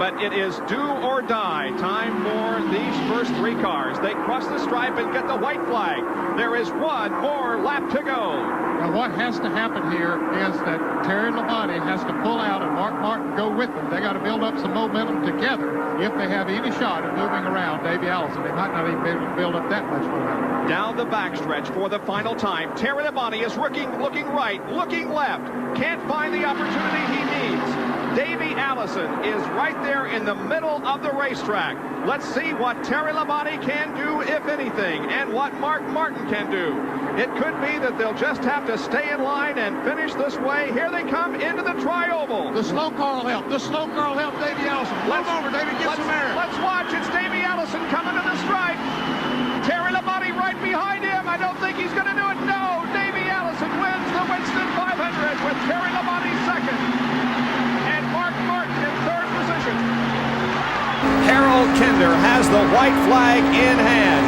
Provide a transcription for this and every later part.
but it is do or die time for these first three cars. They cross the stripe and get the white flag. There is one more lap to go. Now, what has to happen here is that Terry Labonte has to pull out and Mark Martin go with them. They got to build up some momentum together if they have any shot of moving around Davey Allison. They might not even be able to build up that much momentum. Down the backstretch for the final time. Terry Labonte is looking right, looking left. Can't find the opportunity he needs. Davey Allison is right there in the middle of the racetrack. Let's see what Terry Labonte can do, if anything, and what Mark Martin can do. It could be that they'll just have to stay in line and finish this way. Here they come into the tri-oval. The slow car will help. The slow car will help Davey Allison. Let's over, Davey. Get some air. Let's watch. It's Davey Allison coming to the stripe. Terry Labonte right behind him. I don't think he's going to do it. No. Davey Allison wins the Winston 500 with Terry Labonte second. And Mark Martin in third position. Harold Kinder has the white flag in hand,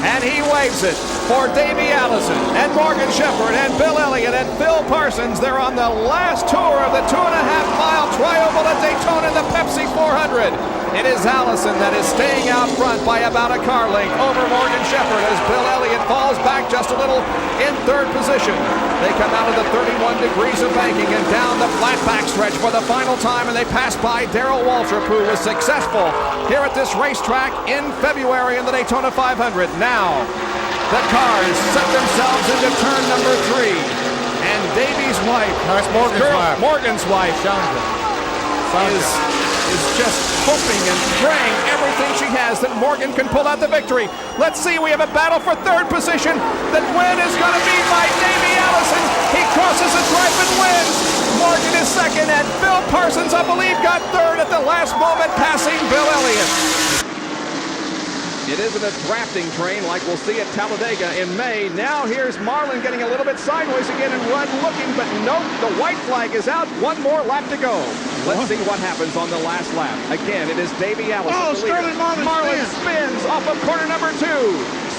and he waves it for Davey Allison and Morgan Shepherd and Bill Elliott and Phil Parsons. They're on the last tour of the 2.5-mile tri-oval at Daytona in the Pepsi 400. It is Allison that is staying out front by about a car length over Morgan Shepherd as Bill Elliott falls back just a little in third position. They come out of the 31 degrees of banking and down the flat backstretch for the final time, and they pass by Darrell Waltrip, who was successful here at this racetrack in February in the Daytona 500. Now, the cars set themselves into turn number 3, and Davey's wife, that's Morgan's wife, is just hoping and praying everything she has that Morgan can pull out the victory. Let's see, we have a battle for third position. The win is going to be by Davey Allison. He crosses the stripe and wins. Morgan is second, and Phil Parsons, I believe, got third at the last moment, passing Bill Elliott. It isn't a drafting train like we'll see at Talladega in May. Now here's Marlin getting a little bit sideways again and Rudd looking, but nope, the white flag is out. One more lap to go. Let's see what happens on the last lap. Again, it is Davey Allison. Oh, Sterling Marlin spins off of corner number 2.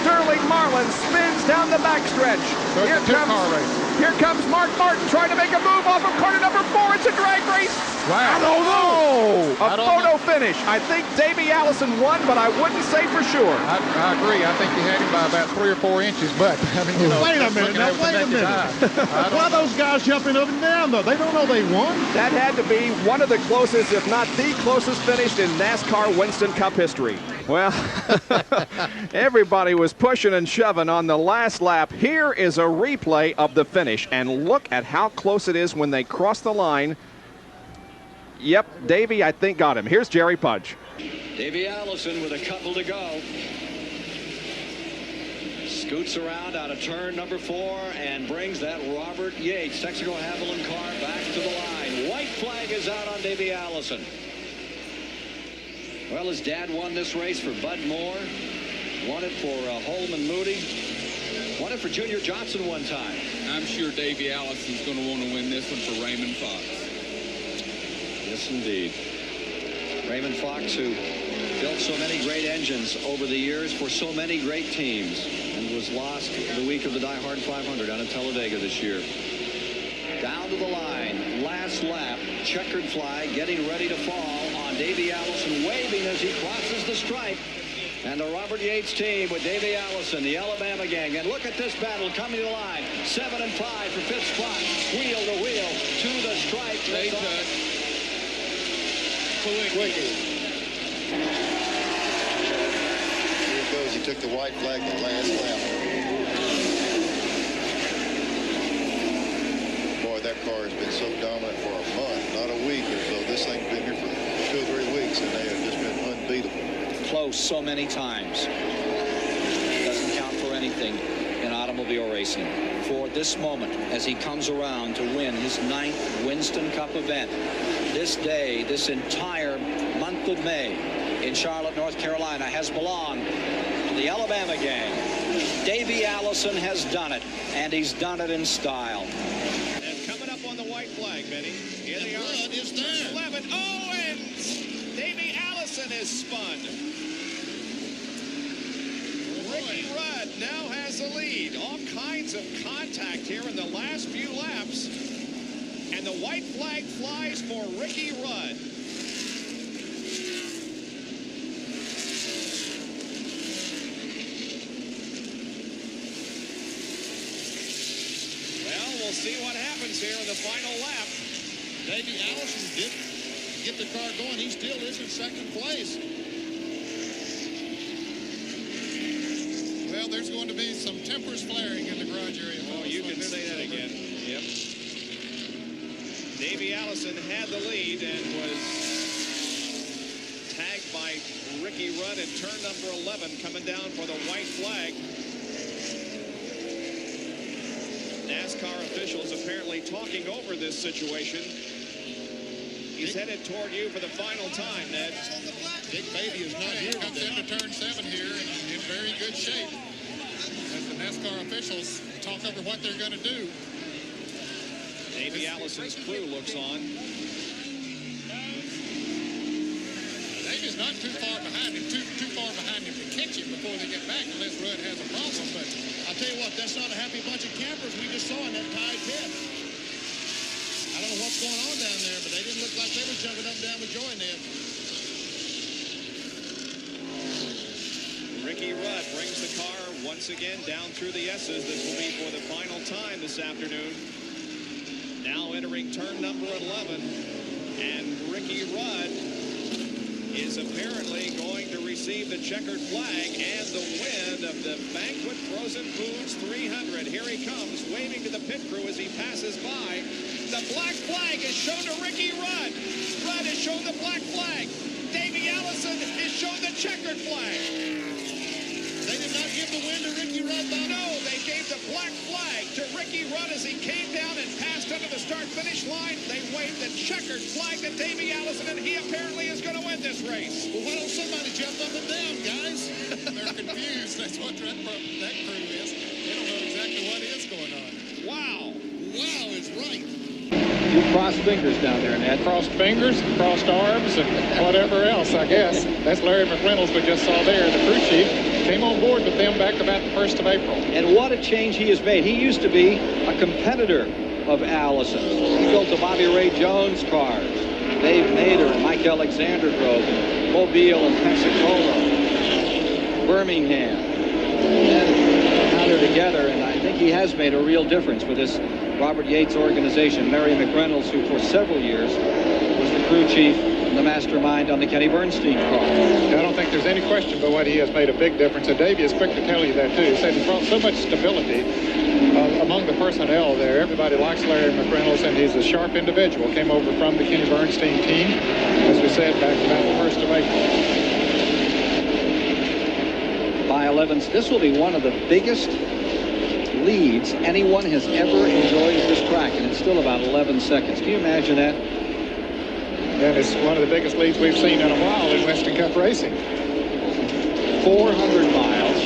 Sterling Marlin spins down the backstretch. Here comes Mark Martin trying to make a move off of corner number 4. It's a drag race. Wow. I don't know. A photo finish. I think Davey Allison won, but I wouldn't say for sure. I agree. I think he had him by about 3 or 4 inches, but I mean, you know, wait a minute. Why those guys jumping up and down, though? They don't know they won. That had to be one of the closest, if not the closest finish in NASCAR Winston Cup history. Well, everybody was pushing and shoving on the last lap. Here is a replay of the finish, and look at how close it is when they cross the line. Yep, Davey, I think, got him. Here's Jerry Pudge. Davey Allison with a couple to go. Scoots around out of turn number 4 and brings that Robert Yates Texaco Havoline car back to the line. White flag is out on Davey Allison. Well, his dad won this race for Bud Moore. Won it for Holman Moody. Won it for Junior Johnson one time. I'm sure Davey Allison's going to want to win this one for Raymond Fox. Yes, indeed. Raymond Fox, who built so many great engines over the years for so many great teams and was lost the week of the Die Hard 500 down in Talladega this year. Down to the line, last lap, checkered flag, getting ready to fall on Davey Allison, waving as he crosses the stripe. And the Robert Yates team with Davey Allison, the Alabama gang. And look at this battle coming to the line. 7 and 5 for 5th spot. Wheel to wheel to the stripe. They touch. Quick. Here it goes. He took the white flag the last lap. Boy, that car has been so dominant for a month, not a week or so. This thing's been here for 2 or 3 weeks, and they have just been unbeatable. Close so many times. Doesn't count for anything in automobile racing. For this moment, as he comes around to win his 9th Winston Cup event, this day, this entire month of May in Charlotte, North Carolina, has belonged to the Alabama gang. Davey Allison has done it, and he's done it in style. And coming up on the white flag, Benny. Here they are. Is there? 11. Oh, and Davey Allison is spun. Ricky Rudd now has the lead. All kinds of contact here in the last few laps. And the white flag flies for Ricky Rudd. see what happens here in the final lap. Davey Allison did get the car going. He still is in second place. Well, there's going to be some tempers flaring in the garage area. Oh, you can say that again. Yep. Davey Allison had the lead and was tagged by Ricky Rudd in turn number 11, coming down for the white flag. NASCAR officials apparently talking over this situation. He's headed toward you for the final time, Ned. Dick Beatty is not here. Comes into turn 7 here in very good shape. As the NASCAR officials talk over what they're going to do. Davey Allison's crew looks on. Davey's not too far behind him, too far behind him to catch him before they get back, unless Rudd has a problem. But I'll tell you what, that's not a happy bunch of campers we just saw in that tied pit. I don't know what's going on down there, but they didn't look like they were jumping up and down with joy in there. Ricky Rudd brings the car once again down through the S's. This will be for the final time this afternoon. Now entering turn number 11, and Ricky Rudd is apparently going to receive the checkered flag and the win of the Banquet Frozen Foods 300. Here he comes, waving to the pit crew as he passes by. The black flag is shown to Ricky Rudd. Rudd is shown the black flag. Davey Allison is shown the checkered flag. They did not give the win to Ricky Rudd, Bob. No, they gave the black flag to Ricky Rudd as he came down and passed under the start-finish line. They waved the checkered flag to Davey Allison, and he apparently is going to win this race. Well, why don't somebody jump up and down, guys? They're confused. That's what that crew is. They don't know exactly what is going on. Wow. Wow is right. You crossed fingers down there, Ned. Crossed fingers, crossed arms, and whatever else, I guess. That's Larry McReynolds we just saw there, the crew chief. Came on board with them back about the 1st of April. And what a change he has made. He used to be a competitor of Allison. He built the Bobby Ray Jones cars. Dave Mader and Mike Alexander drove them. Mobile and Pensacola. Birmingham. And now they're together, and I think he has made a real difference with this Robert Yates organization. Mary McReynolds, who for several years was the crew chief and the mastermind on the Kenny Bernstein car. I don't think there's any question but what he has made a big difference. And Davey is quick to tell you that, too. He said he brought so much stability among the personnel there. Everybody likes Larry McReynolds, and he's a sharp individual. Came over from the Kenny Bernstein team, as we said, back about the 1st of April. By 11s, this will be one of the biggest leads anyone has ever enjoyed at this track, and it's still about 11 seconds. Can you imagine that? And it's one of the biggest leads we've seen in a while in Weston Cup racing. 400 miles,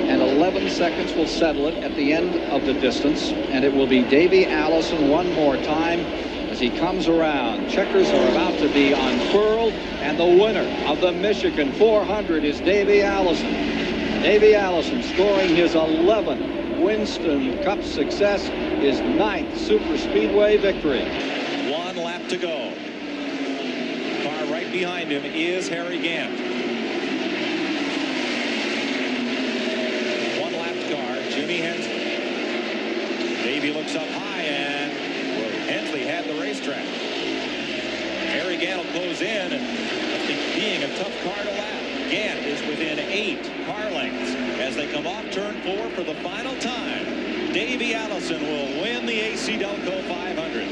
and 11 seconds will settle it at the end of the distance, and it will be Davey Allison one more time as he comes around. Checkers are about to be unfurled, and the winner of the Michigan 400 is Davey Allison. Davey Allison scoring his 11th Winston Cup success, his 9th Super Speedway victory. 1 lap to go. Car right behind him is Harry Gant. 1 lap car, Jimmy Hensley. Davey looks up high, and Hensley had the racetrack. Harry Gant will close in, and being a tough car to lap. Gant is within 8 car lengths as they come off turn 4 for the final time. Davey Allison will win the AC Delco 500.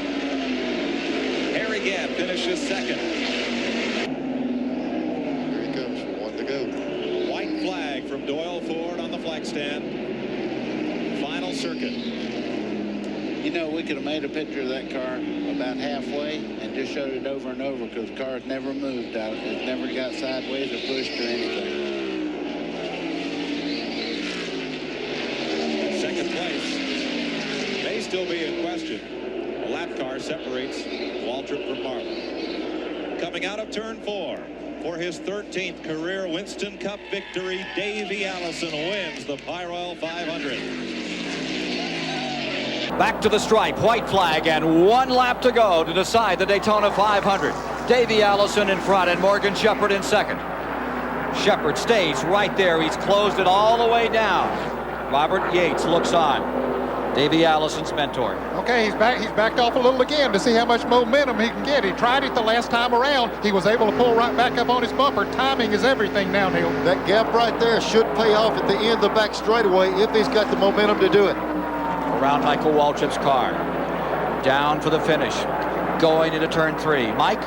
Harry Gant finishes second. Here he comes, 1 to go. White flag from Doyle Ford on the flag stand. Final circuit. You know, we could have made a picture of that car about halfway and just showed it over and over, because the car has never moved out. It never got sideways or pushed or anything. Second place may still be in question. A lap car separates Waltrip from Marlin. Coming out of turn 4 for his 13th career Winston Cup victory, Davey Allison wins the Pyroil 500. Back to the stripe, white flag, and 1 lap to go to decide the Daytona 500. Davey Allison in front and Morgan Shepherd in second. Shepherd stays right there. He's closed it all the way down. Robert Yates looks on. Davey Allison's mentor. Okay, he's backed off a little again to see how much momentum he can get. He tried it the last time around. He was able to pull right back up on his bumper. Timing is everything now, Neil. That gap right there should pay off at the end of the back straightaway if he's got the momentum to do it. Around Michael Waltrip's car. Down for the finish. Going into turn 3. Mike?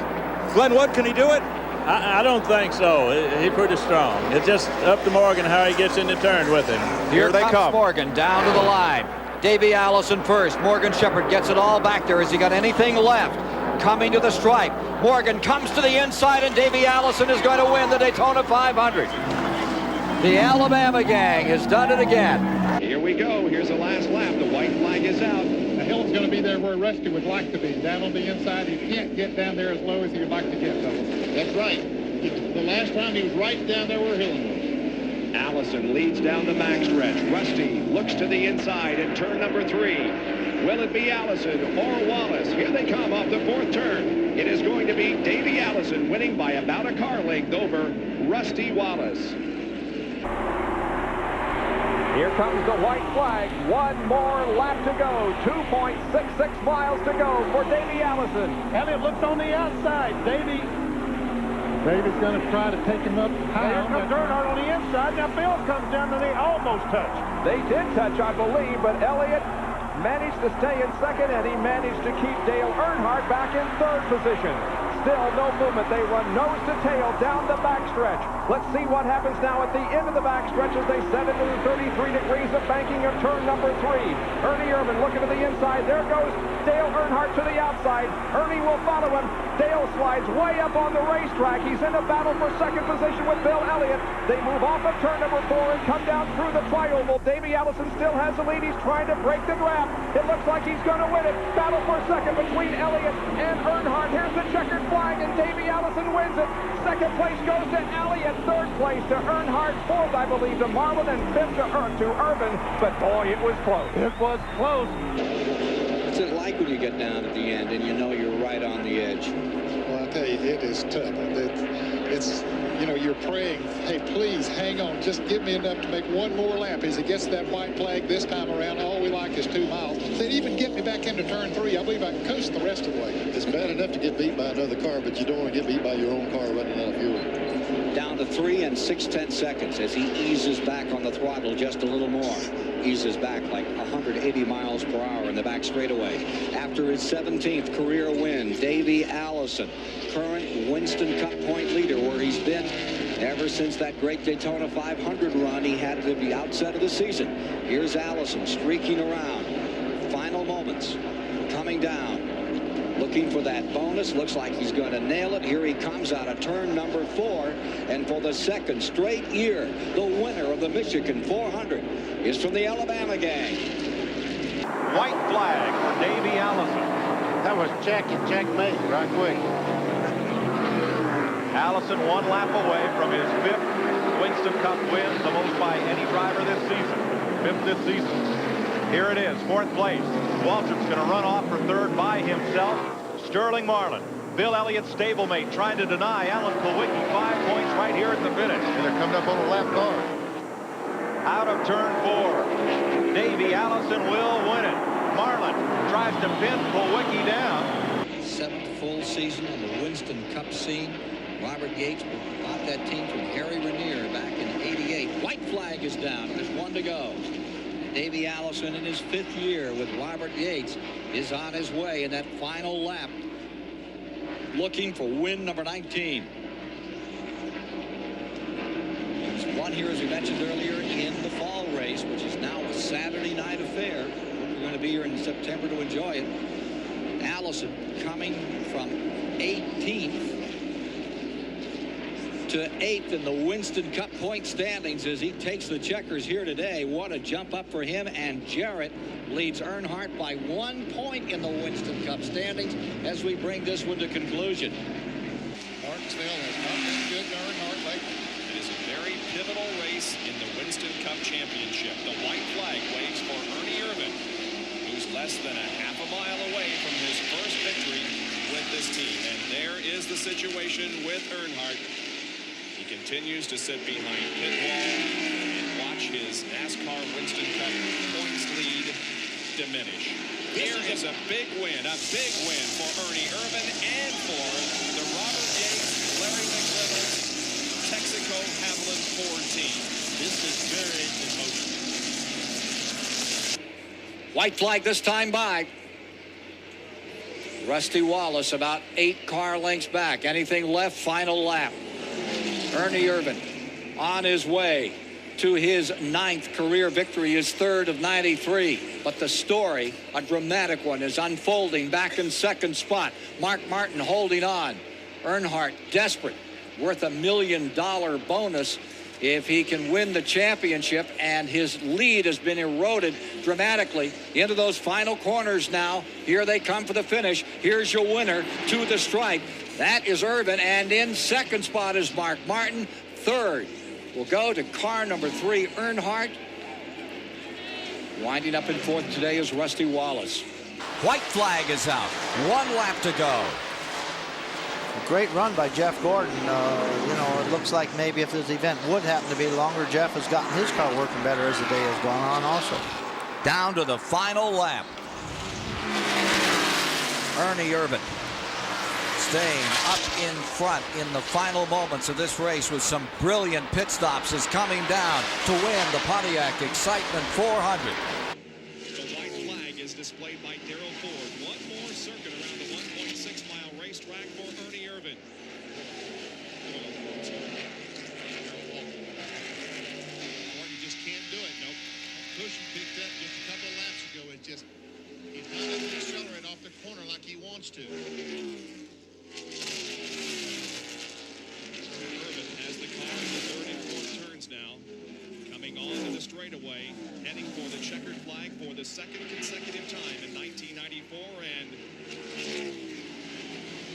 Glenwood, can he do it? I don't think so. He's pretty strong. It's just up to Morgan how he gets into turn with him. Here they come. Morgan down to the line. Davey Allison first. Morgan Shepherd gets it all back there. Has he got anything left? Coming to the stripe. Morgan comes to the inside, and Davey Allison is going to win the Daytona 500. The Alabama gang has done it again. Here we go. Here's the last lap. The white flag is out. The hill's going to be there where Rusty would like to be. Down on the inside, he can't get down there as low as he would like to get, though. That's right. The last time he was right down there where Hillen was. Allison leads down the backstretch. Rusty looks to the inside in turn number 3. Will it be Allison or Wallace? Here they come off the 4th turn. It is going to be Davey Allison winning by about a car length over Rusty Wallace. Here comes the white flag. One more lap to go. 2.66 miles to go for Davey Allison. Elliott looks on the outside. Davey's going to try to take him up high. Here comes Earnhardt on the inside. Now Bill comes down and they almost touch. They did touch, I believe, but Elliott managed to stay in second, and he managed to keep Dale Earnhardt back in 3rd position. Still no movement. They run nose to tail down the backstretch. Let's see what happens now at the end of the backstretch as they set into the 33 degrees of banking of turn number 3. Ernie Irvan looking to the inside. There goes Dale Earnhardt to the outside. Ernie will follow him. Dale slides way up on the racetrack. He's in a battle for second position with Bill Elliott. They move off of turn number 4 and come down through the tri-oval. Davey Allison still has the lead. He's trying to break the draft. It looks like he's going to win it. Battle for second between Elliott and Earnhardt. Here's the checkered flag, and Davey Allison wins it. Second place goes to Elliott. 3rd place to Earnhardt. 4th, I believe, to Marlin, and 5th to Irvan. But boy, it was close. It was close. What's it like when you get down at the end and you know you're right on the edge? Well, I tell you, it is tough. It's you know, you're praying, hey, please hang on, just give me enough to make one more lap. As he gets that white flag this time around, all we like is 2 miles. They'd even get me back into turn 3. I believe I can coast the rest of the way. It's bad enough to get beat by another car, but you don't want to get beat by your own car running out of fuel. Down to 3 and 6/10 seconds as he eases back on the throttle just a little more. Eases back like 180 miles per hour in the back straightaway. After his 17th career win, Davey Allison, current Winston Cup point leader, where he's been ever since that great Daytona 500 run he had at the outset of the season. Here's Allison streaking around. Final moments. Coming down. Looking for that bonus. Looks like he's going to nail it. Here he comes out of turn number 4. And for the second straight year, the winner of the Michigan 400 is from the Alabama gang. White flag for Davey Allison. That was checkmate right quick. Allison 1 lap away from his 5th Winston Cup win, the most by any driver this season. 5th this season. Here it is, 4th place. Waltrip's going to run off for 3rd by himself. Sterling Marlin, Bill Elliott's stablemate, trying to deny Alan Kulwicki 5 points right here at the finish. And they're coming up on a lap car. Out of turn 4, Davey Allison will win it. Marlin tries to pin Kulwicki down. 7th full season on the Winston Cup scene. Robert Yates bought that team from Harry Ranier back in '88. White flag is down. There's 1 to go. Davey Allison in his 5th year with Robert Yates is on his way in that final lap, looking for win number 19. He's won here, as we mentioned earlier, in the fall race, which is now a Saturday night affair. We're going to be here in September to enjoy it. Allison coming from 18th to 8th in the Winston Cup point standings as he takes the checkers here today. What a jump up for him. And Jarrett leads Earnhardt by 1 point in the Winston Cup standings as we bring this one to conclusion. Martinsville has not been good to Earnhardt lately. It is a very pivotal race in the Winston Cup Championship. The white flag waves for Ernie Irvan, who's less than a half a mile away from his first victory with this team. And there is the situation with Earnhardt. He continues to sit behind pit wall and watch his NASCAR Winston Cup points lead diminish. Here is a big win for Ernie Irvan and for the Robert Yates, Larry McReynolds, Texaco Havoline Ford team. This is very emotional. White flag this time by Rusty Wallace, about 8 car lengths back. Anything left, final lap. Ernie Irvan on his way to his 9th career victory, his 3rd of 93. But the story, a dramatic one, is unfolding back in 2nd spot. Mark Martin holding on. Earnhardt desperate, worth $1 million bonus if he can win the championship, and his lead has been eroded dramatically into those final corners now. Here they come for the finish. Here's your winner to the stripe. That is Irvan, and in 2nd spot is Mark Martin. 3rd will go to car number 3, Earnhardt. Winding up in 4th today is Rusty Wallace. White flag is out. 1 lap to go. A great run by Jeff Gordon. You know, it looks like maybe if this event would happen to be longer, Jeff has gotten his car working better as the day has gone on also. Down to the final lap. Ernie Irvan staying up in front in the final moments of this race with some brilliant pit stops, is coming down to win the Pontiac Excitement 400. The white flag is displayed by Darrell Ford. One more circuit around the 1.6-mile racetrack for Ernie Irvan. Martin just can't do it. Nope. Cushion picked up just a couple of laps ago. It's just, he's not able to accelerate off the corner like he wants to. Irvan has the car in the 3rd and 4th turns now. Coming on to the straightaway, heading for the checkered flag for the 2nd consecutive time in 1994, and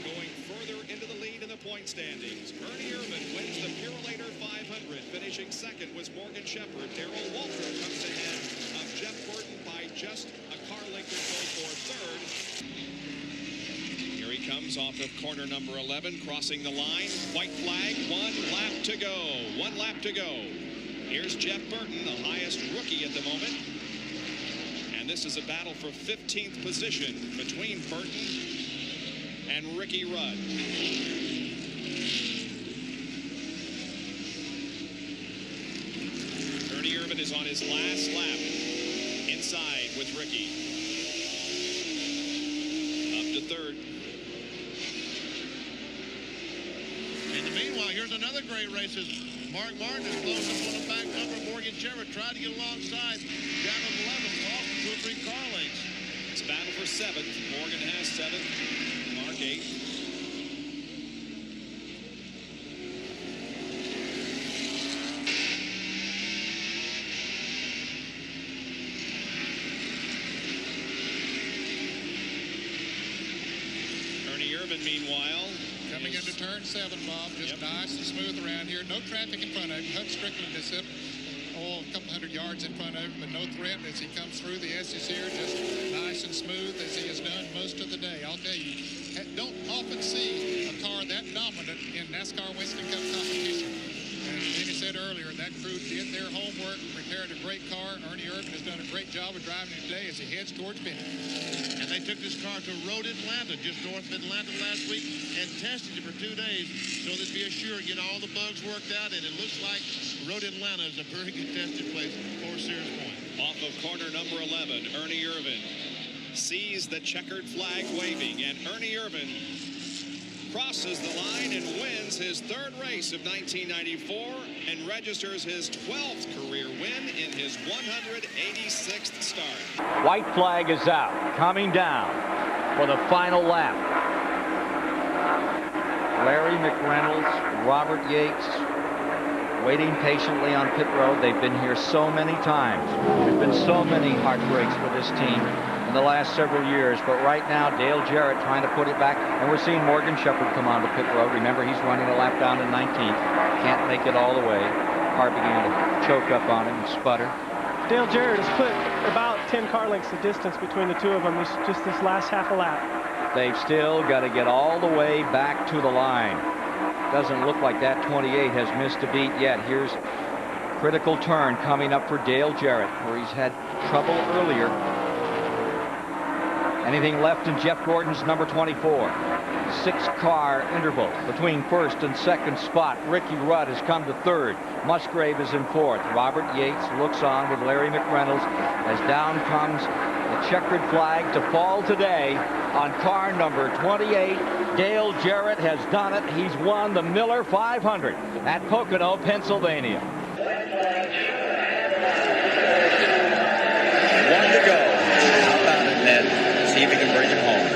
going further into the lead in the point standings. Ernie Irvan wins the Purolator 500. Finishing 2nd was Morgan Shepherd. Darrell Walter comes ahead of Jeff Burton by just a car length or so for 3rd. Here he comes off of corner number 11, crossing the line. White flag, 1 lap to go. 1 lap to go. Here's Jeff Burton, the highest rookie at the moment. And this is a battle for 15th position between Burton and Ricky Rudd. Ernie Irvan is on his last lap inside with Ricky. Up to 3rd. In the meanwhile, here's another great race as Mark Martin is close up on the back number. Morgan Jarrett tried to get alongside. Down on 11, off 2 or 3 car lengths. It's a battle for 7th. Morgan has 7th. Mark 8th. Ernie Irvan, meanwhile, coming into turn 7, Bob, just nice and smooth around here. No traffic in front of him. Hut Strickland is up, a couple hundred yards in front of him, but no threat as he comes through. The S is here, just nice and smooth as he has done most of the day. I'll tell you, don't often see a car that dominant in NASCAR Winston Cup competition. And as Danny said earlier, that crew did their homework, prepared a great car. Ernie Irvan has done a great job of driving it today as he heads towards finish. And they took this car to Road Atlanta, just north of Atlanta last week, and tested it for 2 days so they'd be assured, get all the bugs worked out, and it looks like Road Atlanta is a very good tested place for Sears Point. Off of corner number 11, Ernie Irvan sees the checkered flag waving, and Ernie Irvan crosses the line and wins his 3rd race of 1994 and registers his 12th career win in his 186th start. White flag is out. Coming down for the final lap. Larry McReynolds, Robert Yates, waiting patiently on pit road. They've been here so many times. There's been so many heartbreaks for this team in the last several years, but right now Dale Jarrett trying to put it back, and we're seeing Morgan Shepherd come onto pit road. Remember, he's running a lap down to 19th. Can't make it all the way. Car began to choke up on him and sputter. Dale Jarrett has put about 10 car lengths of distance between the two of them just this last half a lap. They've still got to get all the way back to the line. Doesn't look like that 28 has missed a beat yet. Here's critical turn coming up for Dale Jarrett, where he's had trouble earlier. Anything left in Jeff Gordon's number 24. 6-car interval between first and second spot. Ricky Rudd has come to third. Musgrave is in fourth. Robert Yates looks on with Larry McReynolds as down comes the checkered flag to fall today on car number 28. Dale Jarrett has done it. He's won the Miller 500 at Pocono, Pennsylvania. 1 to go. How about it, Ned? See if he can bring him home.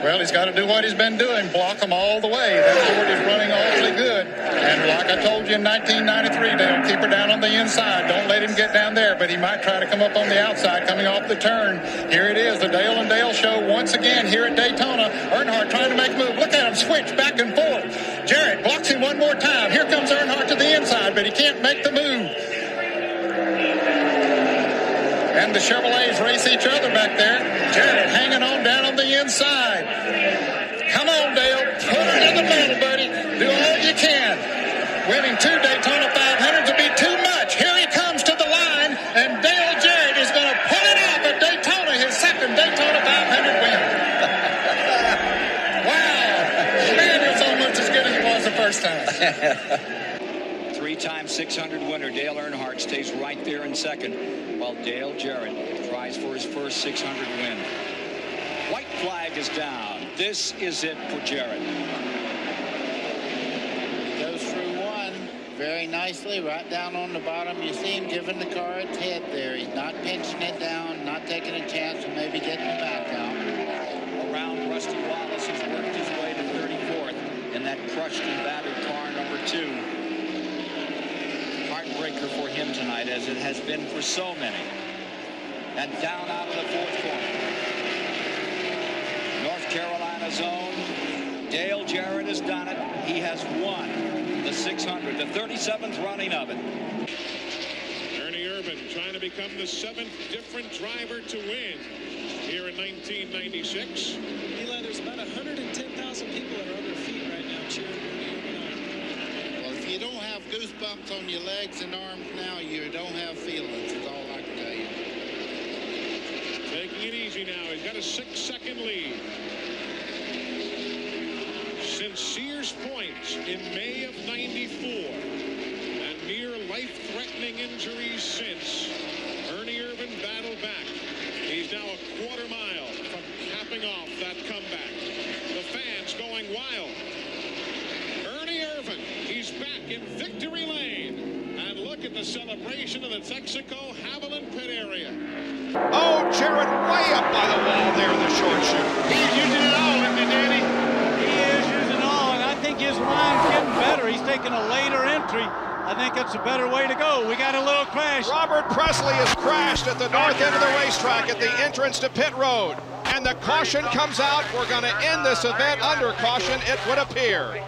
Well, he's got to do what he's been doing, block them all the way. That Ford is running awfully good. And like I told you in 1993, Dale, keep her down on the inside. Don't let him get down there, but he might try to come up on the outside coming off the turn. Here it is, the Dale and Dale show once again here at Daytona. Earnhardt trying to make a move. Look at him switch back and forth. Jarrett blocks him one more time. Here comes Earnhardt to the inside, but he can't make the move. And the Chevrolets race each other back there. Jarrett hanging on down on the inside. Come on, Dale. Put it in the middle, buddy. Do all you can. Winning 2 Daytona 500s will be too much. Here he comes to the line, and Dale Jarrett is going to pull it off at Daytona, his second Daytona 500 win. Wow. Man, it's almost as good as it was the first time. 3-time 600 winner Dale Earnhardt stays right there in second, while Dale Jarrett tries for his first 600 win. White flag is down. This is it for Jarrett. He goes through one very nicely, right down on the bottom. You see him giving the car its head there. He's not pinching it down, not taking a chance of maybe getting the back out. Around Rusty Wallace has worked his way to 34th in that crushed and battered car number 2. Heartbreaker for him tonight, as it has been for so many. And down out of the 4th corner. North Carolina zone. Dale Jarrett has done it. He has won the 600, the 37th running of it. Ernie Irvan trying to become the 7th different driver to win here in 1996. Eli, there's about 110,000 people that are on their feet right now cheering. Well, if you don't have goosebumps on your legs and arms now, you don't have feelings, is all I can tell you. Taking it easy now. He's got a 6-second lead. Since Sears Point in May of '94, and near life-threatening injuries since, Ernie Irvan battled back. He's now a quarter mile from capping off that comeback. The fans going wild. Ernie Irvan, he's back in victory lane. And look at the celebration in the Texaco Haviland pit area. Oh, Jarrett way up by the wall there in the short chute. He's using it all, isn't he, Danny? He is using all, and I think his line's getting better. He's taking a later entry. I think that's a better way to go. We got a little crash. Robert Presley has crashed at the north end of the racetrack at the entrance to pit road. And the caution comes out. We're going to end this event under caution, it would appear.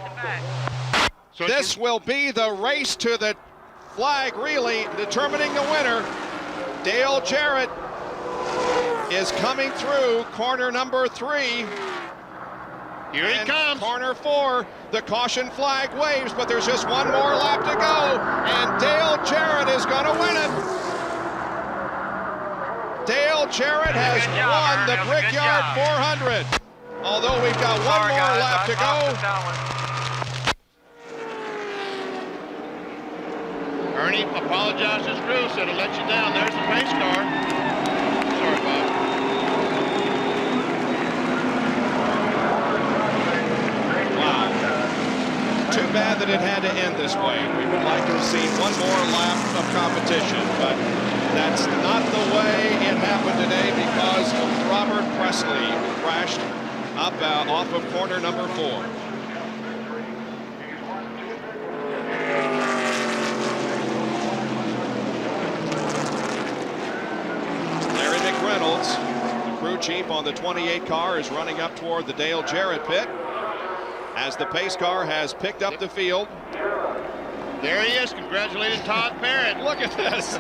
This will be the race to the flag relay determining the winner. Dale Jarrett is coming through corner number 3. Here he comes. Corner 4, the caution flag waves, but there's just one more lap to go, and Dale Jarrett is going to win it. Dale Jarrett has won the Brickyard 400. Although we've got one more lap to go. Ernie apologized to his crew, said he'll let you down. There's the pace car. Sorry, Bob. Wow. Too bad that it had to end this way. We would like to have seen one more lap of competition, but that's not the way it happened today because of Robert Presley, who crashed up off of corner number 4. Reynolds, the crew chief on the 28 car, is running up toward the Dale Jarrett pit as the pace car has picked up the field. There he is, congratulating Todd Barrett. Look at this.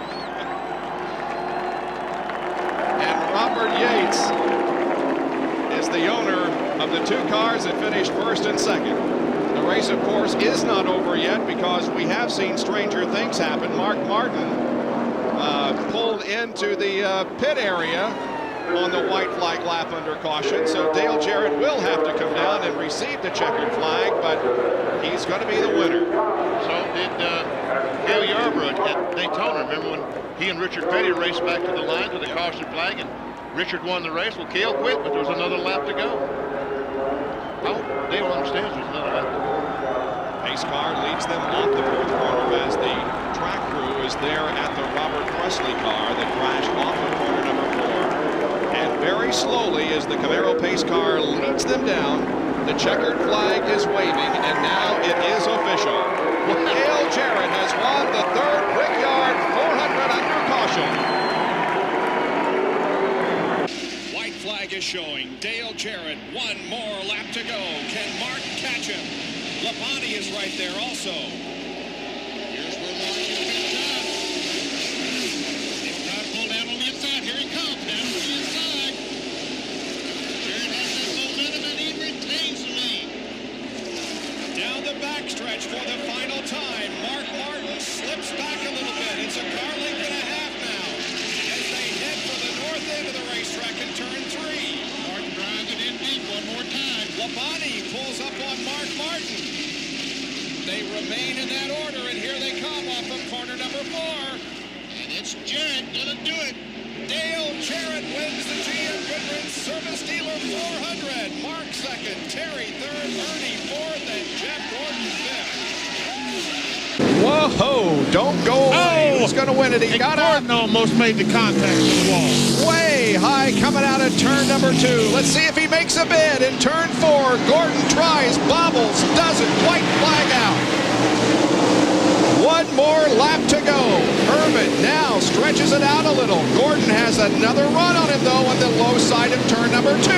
And Robert Yates is the owner of the 2 cars that finished first and second. The race, of course, is not over yet because we have seen stranger things happen. Mark Martin pulled into the pit area on the white flag lap under caution. So Dale Jarrett will have to come down and receive the checkered flag, but he's going to be the winner. So did Cale Yarborough at Daytona. Remember when he and Richard Petty raced back to the line with the caution flag, and Richard won the race? Well, Cale quit, but there was another lap to go. Oh, Dale understands there's another lap to go. Pace car leads them off the fourth corner as the track crew is there at the Robert Presley car that crashed off of corner number 4. And very slowly, as the Camaro pace car leads them down, the checkered flag is waving, and now it is official. Dale Jarrett has won the third Brickyard 400 under caution. White flag is showing. Dale Jarrett, one more lap to go. Can Mark catch him? Labonte is right there also. Here's where Mark is picked up. He'll try to pull down on the inside. Here he comes, down on the inside. Jarrett has that momentum, and he retains the lead. Down the backstretch for the final time. Mark Martin slips back a little bit. It's a car length and a half now as they head for the north end of the racetrack in turn 3. Martin drives it in deep one more time. Labonte pulls up on Mark Martin. They remain in that order, and here they come off of corner number 4. And it's Jarrett gonna do it. Dale Jarrett wins the GM Goodwin Service Dealer 400. Mark second, Terry third, Ernie fourth, and Jeff Gordon fifth. Whoa, don't go away. Who's going to win it? He got Gordon almost made the contact with the wall. way high coming out of turn number 2. Let's see if he makes a bid in turn 4. Gordon tries, bobbles, doesn't. White flag out. One more lap to go. Irvan now stretches it out a little. Gordon has another run on him, though, on the low side of turn number 2.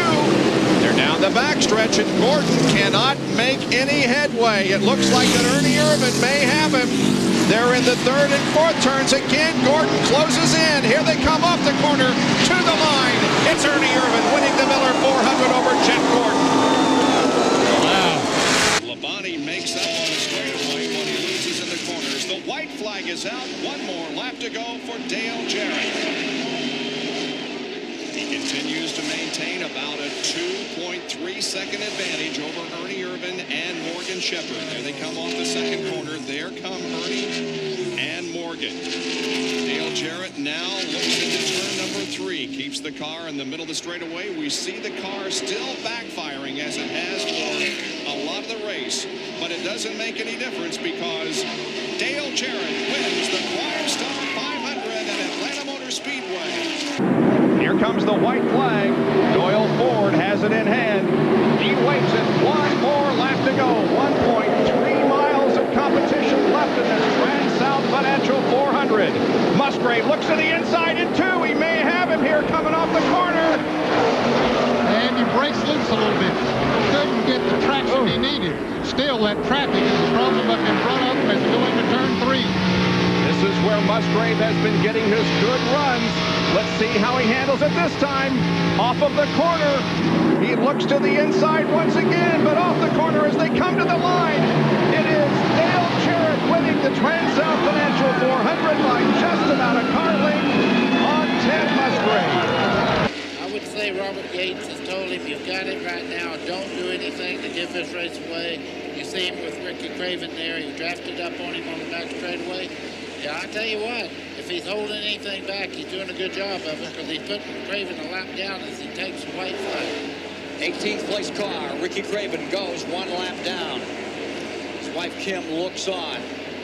They're down the backstretch, and Gordon cannot make any headway. It looks like that Ernie Irvan may have him. They're in the third and fourth turns again. Gordon closes in. Here they come off the corner to the line. It's Ernie Irvan winning the Miller 400 over Jeff Gordon. Wow. Labonte makes up on the straightaway when he loses in the corners. The white flag is out. One more lap to go for Dale Jarrett. He continues to maintain about a 2.3-second advantage over Ernie Irvan and Morgan Shepherd. There they come off the second corner. There come Ernie and Morgan. Dale Jarrett now looks into turn number 3. Keeps the car in the middle of the straightaway. We see the car still backfiring as it has for a lot of the race. But it doesn't make any difference because Dale Jarrett wins the Firestone 500 at Atlanta Motor Speedway. Here comes the white flag. Doyle Ford has it in hand. He waits it. One more lap to go. 1.3 miles of competition left in this Trans-South Financial 400. Musgrave looks to the inside in 2. He may have him here coming off the corner. And he breaks loose a little bit. Couldn't get the traction he needed. Still, that traffic is a problem up in front of him as we go into turn 3. This is where Musgrave has been getting his good runs. Let's see how he handles it this time. Off of the corner. He looks to the inside once again, but off the corner as they come to the line. It is Dale Jarrett winning the Trans-South Financial 400 by just about a car length on Ted Musgrave. I would say Robert Yates has told him, you've got it right now. Don't do anything to give this race away. You see him with Ricky Craven there. He drafted up on him on the back straightaway. Yeah, I tell you what, if he's holding anything back, he's doing a good job of it because he's putting Craven a lap down as he takes the white flag. 18th place car. Ricky Craven goes 1 lap down. His wife Kim looks on.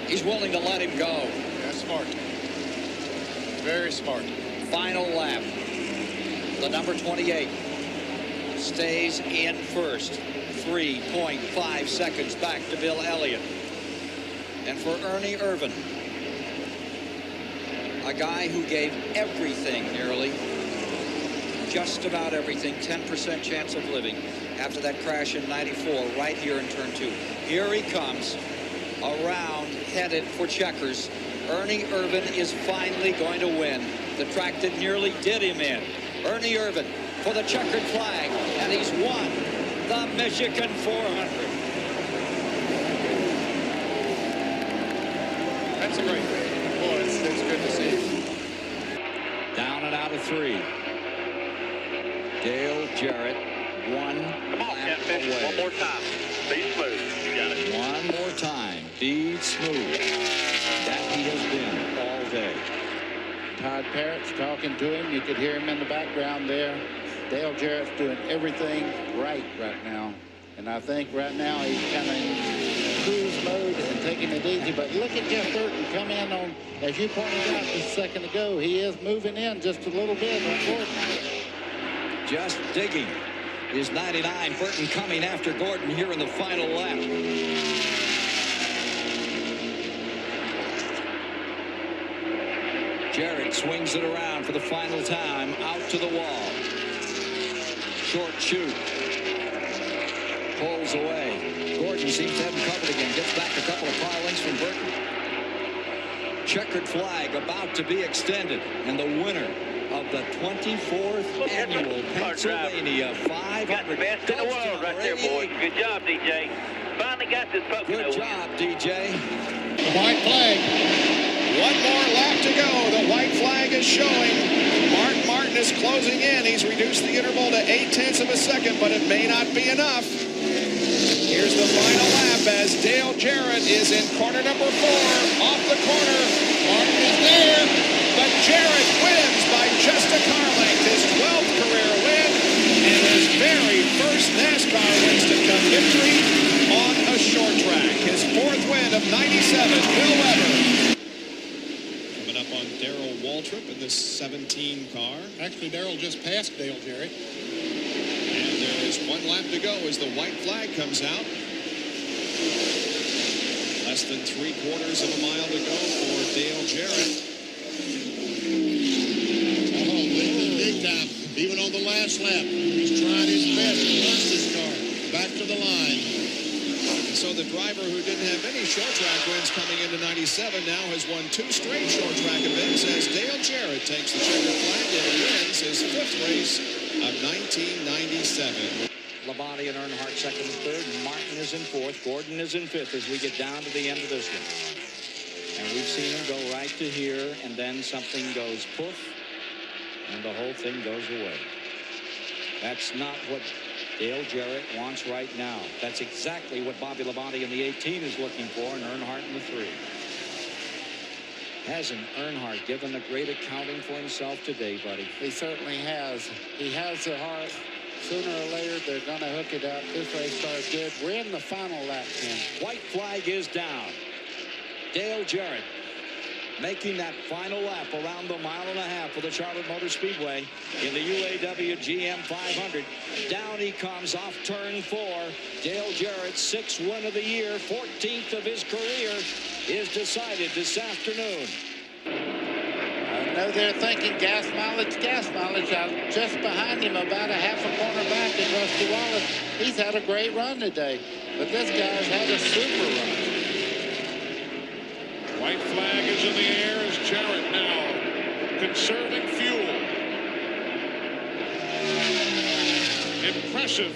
He's willing to let him go. That's smart. Very smart. Final lap. The number 28 stays in first. 3.5 seconds back to Bill Elliott. And for Ernie Irvan, a guy who gave everything nearly, just about everything, 10% chance of living after that crash in '94 right here in turn 2. Here he comes around, headed for checkers. Ernie Irvan is finally going to win the track that nearly did him in. Ernie Irvan for the checkered flag, and he's won the Michigan 400. That's a great thing. Boy, it's good to see. Down and out of 3. Dale Jarrett, one lap away. One more time. Be smooth. You got it. One more time. Be smooth. That he has been all day. Todd Parrott's talking to him. You could hear him in the background there. Dale Jarrett's doing everything right now. And I think right now he's kind of in cruise mode and taking it easy. But look at Jeff Burton come in on, as you pointed out just a second ago, he is moving in just a little bit on Gordon. Just digging is 99. Burton coming after Gordon here in the final lap. Jarrett swings it around for the final time, out to the wall. Short shoot. Pulls away. Gordon seems to have him covered again. Gets back a couple of car lengths from Burton. Checkered flag about to be extended. And the winner of the 24th annual Pennsylvania 500. Got the best in the world right there, boys. Good job, DJ. Finally got this Pocono. Good job, DJ. The white flag. One more lap to go. The white flag is showing. Mark Martin is closing in. He's reduced the interval to 0.8 of a second, but it may not be enough. Here's the final lap as Dale Jarrett is in corner number 4. Off the corner. Martin is there, but Jarrett wins by just a car length. His 12th career win and his very first NASCAR Winston Cup victory on a short track. His 4th win of 97. Bill Weber. Coming up on Darrell Waltrip in this 17 car. Actually, Darrell just passed Dale Jarrett. And there is one lap to go as the white flag comes out. Less than 3/4 of a mile to go for Dale Jarrett. Oh, Winston big time. Even on the last lap, he's trying his best to run this car back to the line. And so the driver who didn't have any short track wins coming into 97 now has won 2 straight short track events as Dale Jarrett takes the checkered flag and wins his 5th race of 1997. Labonte and Earnhardt second and third. Martin is in 4th. Gordon is in 5th as we get down to the end of this one. And we've seen him go right to here, and then something goes poof, and the whole thing goes away. That's not what Dale Jarrett wants right now. That's exactly what Bobby Labonte in the 18 is looking for, and Earnhardt in the 3. Hasn't Earnhardt given a great accounting for himself today, buddy? He certainly has. He has the heart. Sooner or later, they're going to hook it up. This race car is good. We're in the final lap, Ken. White flag is down. Dale Jarrett making that final lap around the 1.5 miles of the Charlotte Motor Speedway in the UAW GM 500. Down he comes off turn 4. Dale Jarrett's 6th win of the year, 14th of his career, is decided this afternoon. I know they're thinking gas mileage. I'm just behind him, about a half a corner back, is Rusty Wallace. He's had a great run today, but this guy's had a super run. White flag is in the air as Jarrett now conserving fuel. Impressive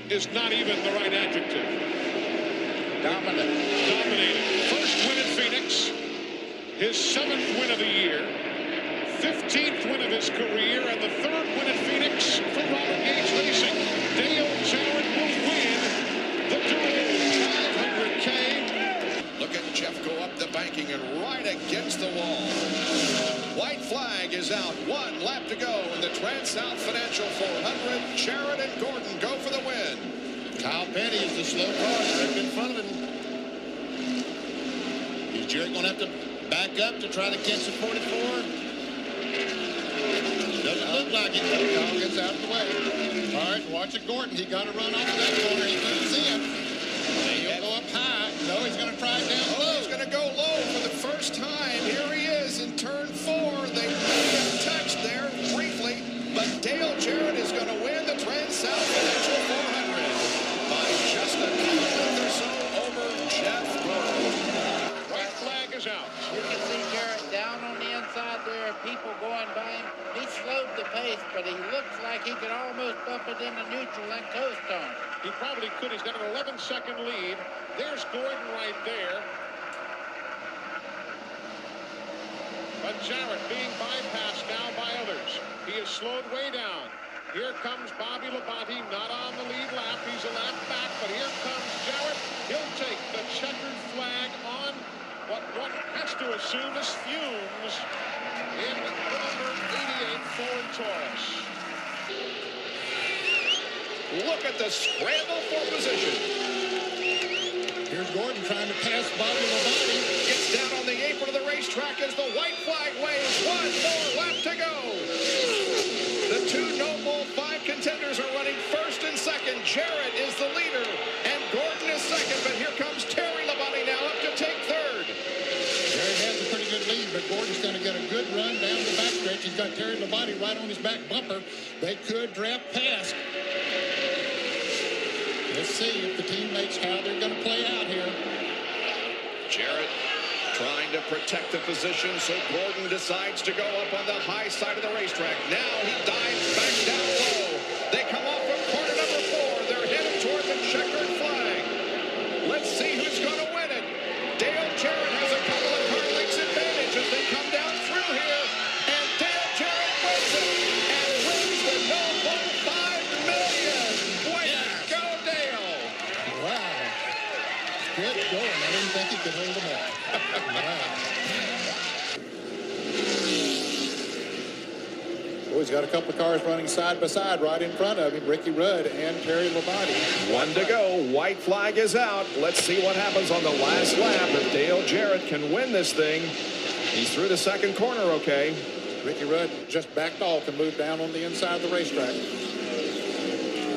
is not even the right adjective. Dominating. First win in Phoenix. His 7th win of the year. 15th win of his career and the 3rd win in Phoenix for Robert Yates Racing. Dale Jarrett will win the Dual 500K. Look at Jeff go up the banking and right against the wall. White flag is out. 1 lap to go in the Trans-South Financial 400. Jarrett and Gordon go for the win. Kyle Petty is the slow car right in front of him. Is Jarrett going to have to back up to try to catch the 44? Doesn't look like it. Kyle gets out of the way. All right, watch it, Gordon. He got to run off that corner. He moves in. He'll go up high. No, he's going to try it down low. He's going to go low for the first time. Here he is in turn 4. They get touched there briefly, but Dale Jarrett is going to win the Trans-South Financial 400 by just a couple or so over Jeff Gordon. White flag is out. You can see Jarrett down on the inside there, people going by him. He slowed the pace, but he looks like he could almost bump it into neutral and coast on. He probably could. He's got an 11-second lead. There's Gordon right there. But Jarrett being bypassed now by others. He is slowed way down. Here comes Bobby Labonte, not on the lead lap. He's a lap back, but here comes Jarrett. He'll take the checkered flag on what one has to assume is fumes in the number 88 Ford Taurus. Look at the scramble for position. Here's Gordon trying to pass Bobby Labonte. Gets down on the apron of the racetrack as the white flag waves. One more lap to go. The two noble 5 contenders are running first and second. Jarrett is the leader, and Gordon is second. But here comes Terry Labonte now up to take third. Jarrett has a pretty good lead, but Gordon's going to get a good run down the backstretch. He's got Terry Labonte right on his back bumper. They could draft past. Let's see if the teammates how they're going to play out here. Jarrett trying to protect the position, so Gordon decides to go up on the high side of the racetrack. Now he dives back down low. They come off from corner number 4. They're headed toward the checkered flag. Let's see who's going to win it. Dale Jarrett has a couple of car lengths advantage as they come down through here. And Dale Jarrett wins it and wins the noble $5 million. Way to go, Dale. Wow. Good going. I didn't think he could hold them all. Oh, he's got a couple of cars running side by side right in front of him, Ricky Rudd and Terry Labonte. One to go. White flag is out. Let's see what happens on the last lap. If Dale Jarrett can win this thing, he's through the second corner okay. Ricky Rudd just backed off and moved down on the inside of the racetrack.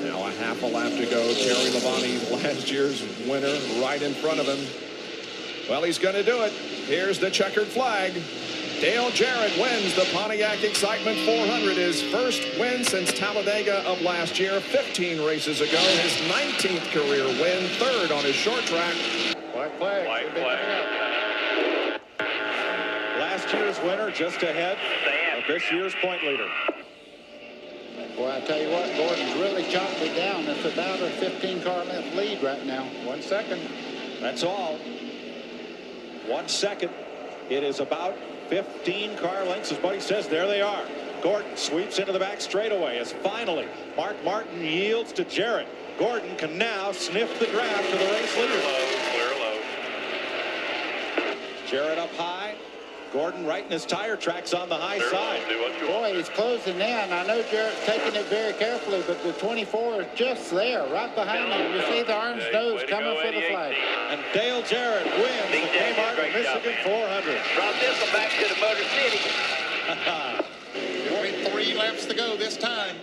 Now a half a lap to go. Terry Labonte, last year's winner, right in front of him. Well, he's going to do it. Here's the checkered flag. Dale Jarrett wins the Pontiac Excitement 400, his first win since Talladega of last year, 15 races ago, his 19th career win, third on his short track. White flag. White flag. Last year's winner just ahead of this year's point leader. Boy, I tell you what, Gordon's really chopped it down. It's about a 15-car length lead right now. 1 second. That's all. 1 second. It is about 15 car lengths, as Buddy says. There they are. Gordon sweeps into the back straightaway as finally Mark Martin yields to Jarrett. Gordon can now sniff the draft to the race leader. Clear low. Jarrett up high. Gordon right in his tire tracks on the high side. Boy, he's closing in. I know Jarrett's taking it very carefully, but the 24 is just there, right behind him. You see the orange nose coming for the flag. And Dale Jarrett wins the Kmart Michigan 400. Brought this one back to the Motor City. Only 3 laps to go this time.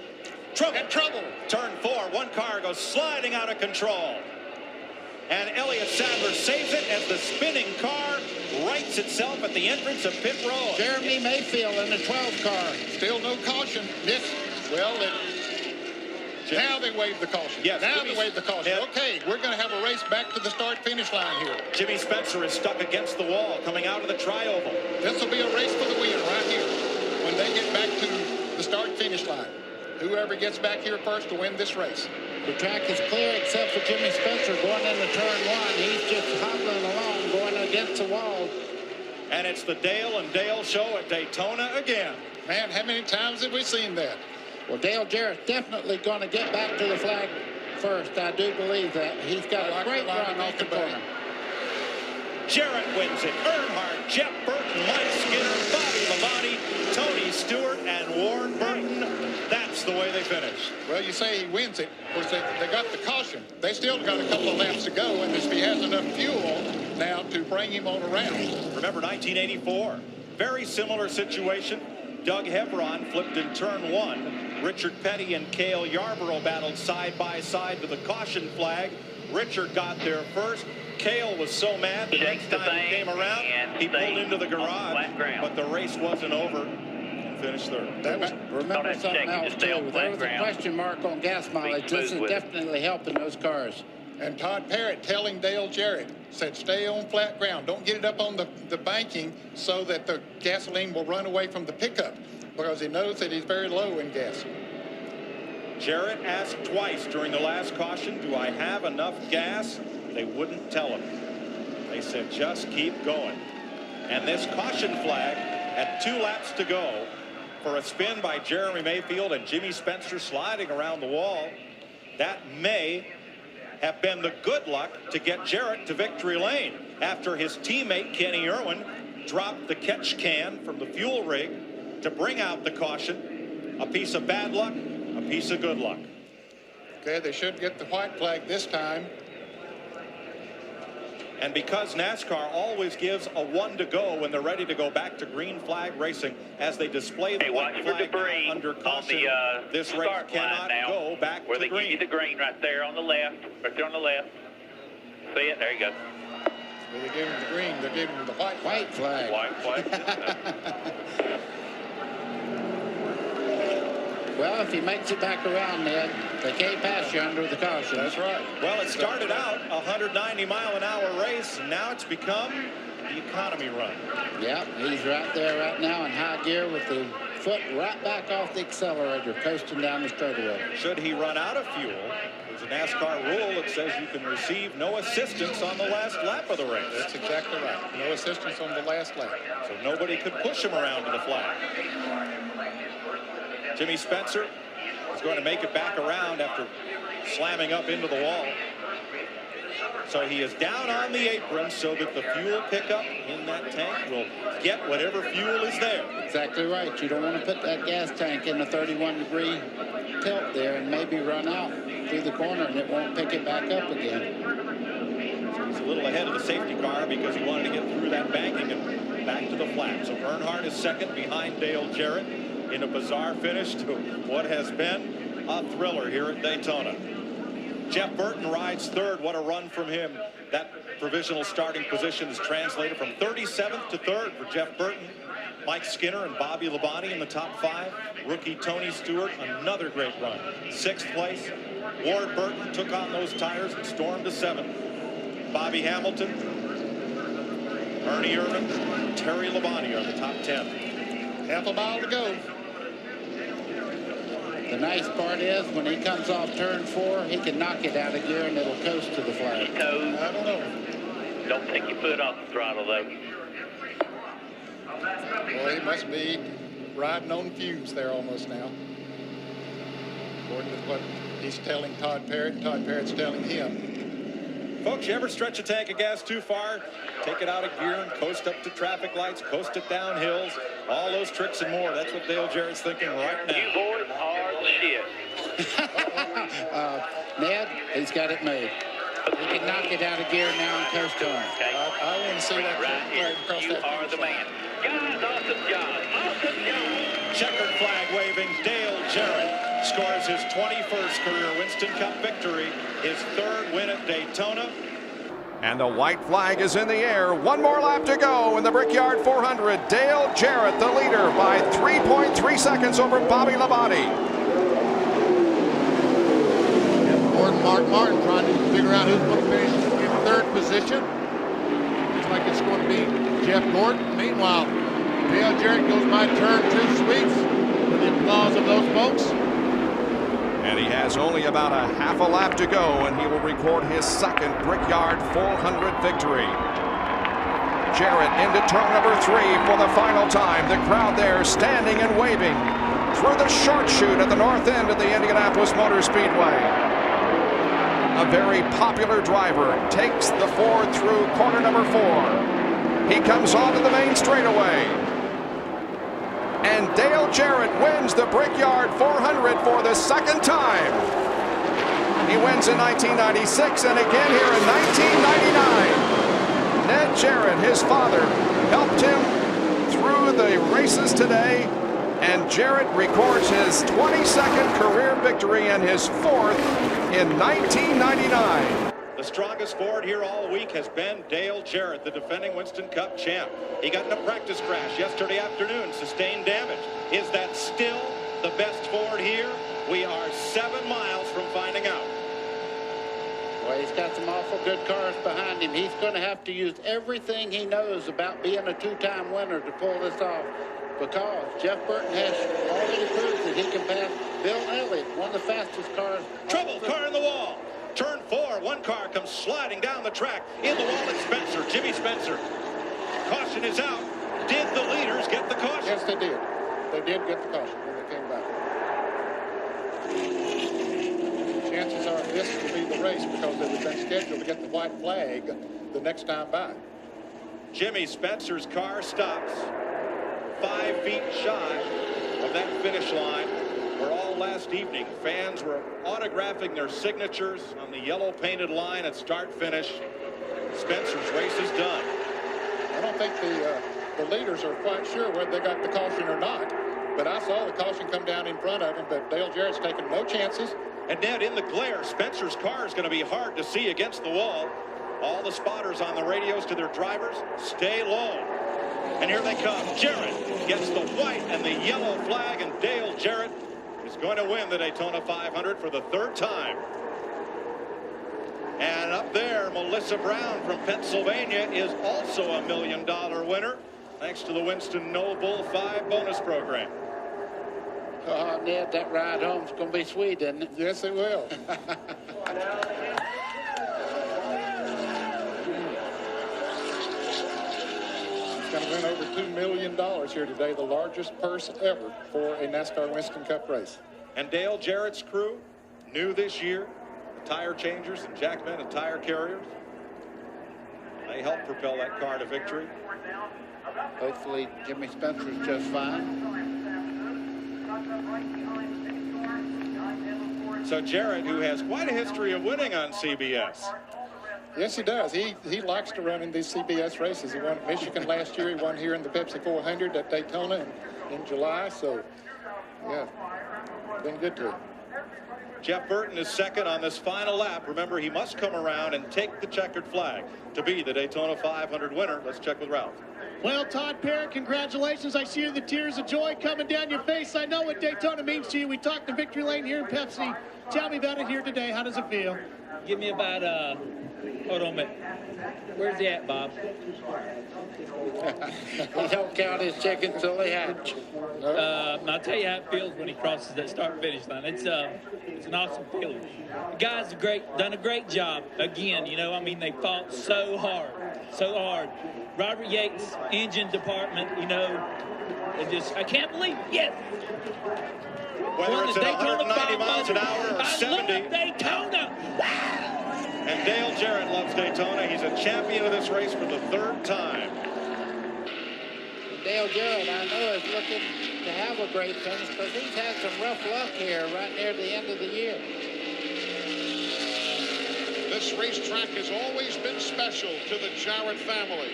Trouble. Turn 4. One car goes sliding out of control. And Elliott Sadler saves it as the spinning car rights itself at the entrance of pit road. Jeremy Mayfield in the 12 car. Still no caution. This, well, now they wave the caution. Yes, now they wave the caution. Okay, we're going to have a race back to the start-finish line here. Jimmy Spencer is stuck against the wall coming out of the tri-oval. This will be a race for the win right here when they get back to the start-finish line. Whoever gets back here first to win this race. The track is clear except for Jimmy Spencer going into turn 1. He's just hobbling along, going against the wall. And it's the Dale and Dale show at Daytona again. Man, how many times have we seen that? Well, Dale Jarrett's definitely going to get back to the flag first. I do believe that. He's got a great run off the corner. Jarrett wins it. Earnhardt, Jeff Burton, Mike Skinner, Bobby Labonte, Tony Stewart, and Warren Burton. That's the way they finish. Well, you say he wins it. Of course, they got the caution. They still got a couple of laps to go, and if he has enough fuel now to bring him on around. Remember 1984. Very similar situation. Doug Hevron flipped in turn 1. Richard Petty and Cale Yarborough battled side by side to the caution flag. Richard got there first. Cale was so mad the next time he came around, he pulled into the garage, but the race wasn't over and finished third. Remember something else, too. There was a question mark on gas mileage. This is definitely helping those cars. And Todd Parrott telling Dale Jarrett, said stay on flat ground. Don't get it up on the banking so that the gasoline will run away from the pickup because he knows that he's very low in gas. Jarrett asked twice during the last caution, do I have enough gas? They wouldn't tell him. They said, just keep going. And this caution flag at 2 laps to go for a spin by Jeremy Mayfield and Jimmy Spencer sliding around the wall. That may have been the good luck to get Jarrett to victory lane after his teammate Kenny Irvan dropped the catch can from the fuel rig to bring out the caution. A piece of bad luck, a piece of good luck. Okay, they should get the white flag this time. And because NASCAR always gives a 1 to go when they're ready to go back to green flag racing, as they display the white flag under caution, this race cannot go back where to they green. give you the green right there on the left, right there on the left. See it? There you go. Where they give them the green, they're giving them the white flag. White flag. Well, if he makes it back around, Ned, they can't pass you under the caution. That's right. Well, it started out a 190-mile-an-hour race, and now it's become the economy run. Yep, he's right there right now in high gear with the foot right back off the accelerator, coasting down the straightaway. Should he run out of fuel, there's a NASCAR rule that says you can receive no assistance on the last lap of the race. That's exactly right. No assistance on the last lap. So nobody could push him around to the flag. Jimmy Spencer is going to make it back around after slamming up into the wall. So he is down on the apron so that the fuel pickup in that tank will get whatever fuel is there. Exactly right. You don't want to put that gas tank in a 31-degree tilt there and maybe run out through the corner and it won't pick it back up again. So he's a little ahead of the safety car because he wanted to get through that banking and back to the flat. So Earnhardt is second behind Dale Jarrett in a bizarre finish to what has been a thriller here at Daytona. Jeff Burton rides third. What a run from him. That provisional starting position is translated from 37th to third for Jeff Burton. Mike Skinner and Bobby Labonte in the top 5. Rookie Tony Stewart, another great run. 6th place. Ward Burton took on those tires and stormed to 7th. Bobby Hamilton, Ernie Irvan, Terry Labonte are the top 10. Half a mile to go. The nice part is when he comes off turn 4, he can knock it out of gear and it'll coast to the flag. I don't know. Don't take your foot off the throttle, though. Boy, he must be riding on fumes there almost now. According to what he's telling Todd Parrott, and Todd Parrott's telling him. Folks, you ever stretch a tank of gas too far? Take it out of gear and coast up to traffic lights, coast it down hills, all those tricks and more. That's what Dale Jarrett's thinking right now. You boys are the shit. Ned, he's got it made. He can knock it out of gear now and coast on. Okay. I want to see that right here. You are the man. Guys, awesome job. Awesome job. Checkered flag waving. Dale Jarrett scores his 21st career Winston Cup victory, his 3rd win at Daytona. And the white flag is in the air. One more lap to go in the Brickyard 400. Dale Jarrett, the leader, by 3.3 seconds over Bobby Labonte. Mark Martin trying to figure out who's going to finish in 3rd position. Looks like it's going to be Jeff Gordon. Meanwhile, Dale Jarrett goes by turn 2 sweeps with the applause of those folks. And he has only about a half a lap to go, and he will record his 2nd Brickyard 400 victory. Jarrett into turn number 3 for the final time. The crowd there standing and waving through the short chute at the north end of the Indianapolis Motor Speedway. A very popular driver takes the Ford through corner number 4. He comes onto the main straightaway. And Dale Jarrett wins the Brickyard 400 for the 2nd time. He wins in 1996 and again here in 1999. Ned Jarrett, his father, helped him through the races today. And Jarrett records his 22nd career victory and his 4th in 1999. The strongest Ford here all week has been Dale Jarrett, the defending Winston Cup champ. He got in a practice crash yesterday afternoon, sustained damage. Is that still the best Ford here? We are 7 miles from finding out. Well, he's got some awful good cars behind him. He's going to have to use everything he knows about being a 2-time winner to pull this off, because Jeff Burton has already proved that he can pass Bill Elliott, one of the fastest cars. Trouble, car in the wall. Turn 4, one car comes sliding down the track. In the wall, it's Spencer, Jimmy Spencer. Caution is out. Did the leaders get the caution? Yes, they did. they did get the caution when they came back. Chances are this will be the race because they had been scheduled to get the white flag the next time by. Jimmy Spencer's car stops 5 feet shy of that finish line where all last evening fans were autographing their signatures on the yellow painted line at start finish. Spencer's race is done. I don't think the leaders are quite sure whether they got the caution or not, but I saw the caution come down in front of him, but Dale Jarrett's taking no chances. And Ned, in the glare, Spencer's car is going to be hard to see against the wall. All the spotters on the radios to their drivers, stay low. And here they come. Jarrett gets the white and the yellow flag, and Dale Jarrett is going to win the Daytona 500 for the 3rd time. And up there, Melissa Brown from Pennsylvania is also a $1 million winner, thanks to the Winston Noble 5 bonus program. Oh, Ned, that ride home's going to be sweet, isn't it? Yes, it will. Going to win over $2 million here today, the largest purse ever for a NASCAR Winston Cup race. And Dale Jarrett's crew, new this year, the tire changers and Jack Bennett tire carriers. They helped propel that car to victory. Hopefully Jimmy Spencer's just fine. So Jarrett, who has quite a history of winning on CBS. Yes, he does. He likes to run in these CBS races. He won at Michigan last year. He won here in the Pepsi 400 at Daytona in July. So, yeah, been good to him. Jeff Burton is second on this final lap. Remember, he must come around and take the checkered flag to be the Daytona 500 winner. Let's check with Ralph. Well, Todd Parrott, congratulations. I see the tears of joy coming down your face. I know what Daytona means to you. We talked to Victory Lane here in Pepsi. Tell me about it here today. How does it feel? Give me about, hold on a minute. Where's he at, Bob? He don't count his chickens till they hatch. I'll tell you how it feels when he crosses that start-finish line. It's an awesome feeling. The guys have done a great job. Again, you know, I mean, they fought so hard. Robert Yates, engine department, you know, I can't believe, yes. Whether it's at 190 miles an hour or 70. I love Daytona. Wow. And Dale Jarrett loves Daytona. He's a champion of this race for the 3rd time. Dale Jarrett, I know, is looking to have a great finish because he's had some rough luck here right near the end of the year. This racetrack has always been special to the Jarrett family.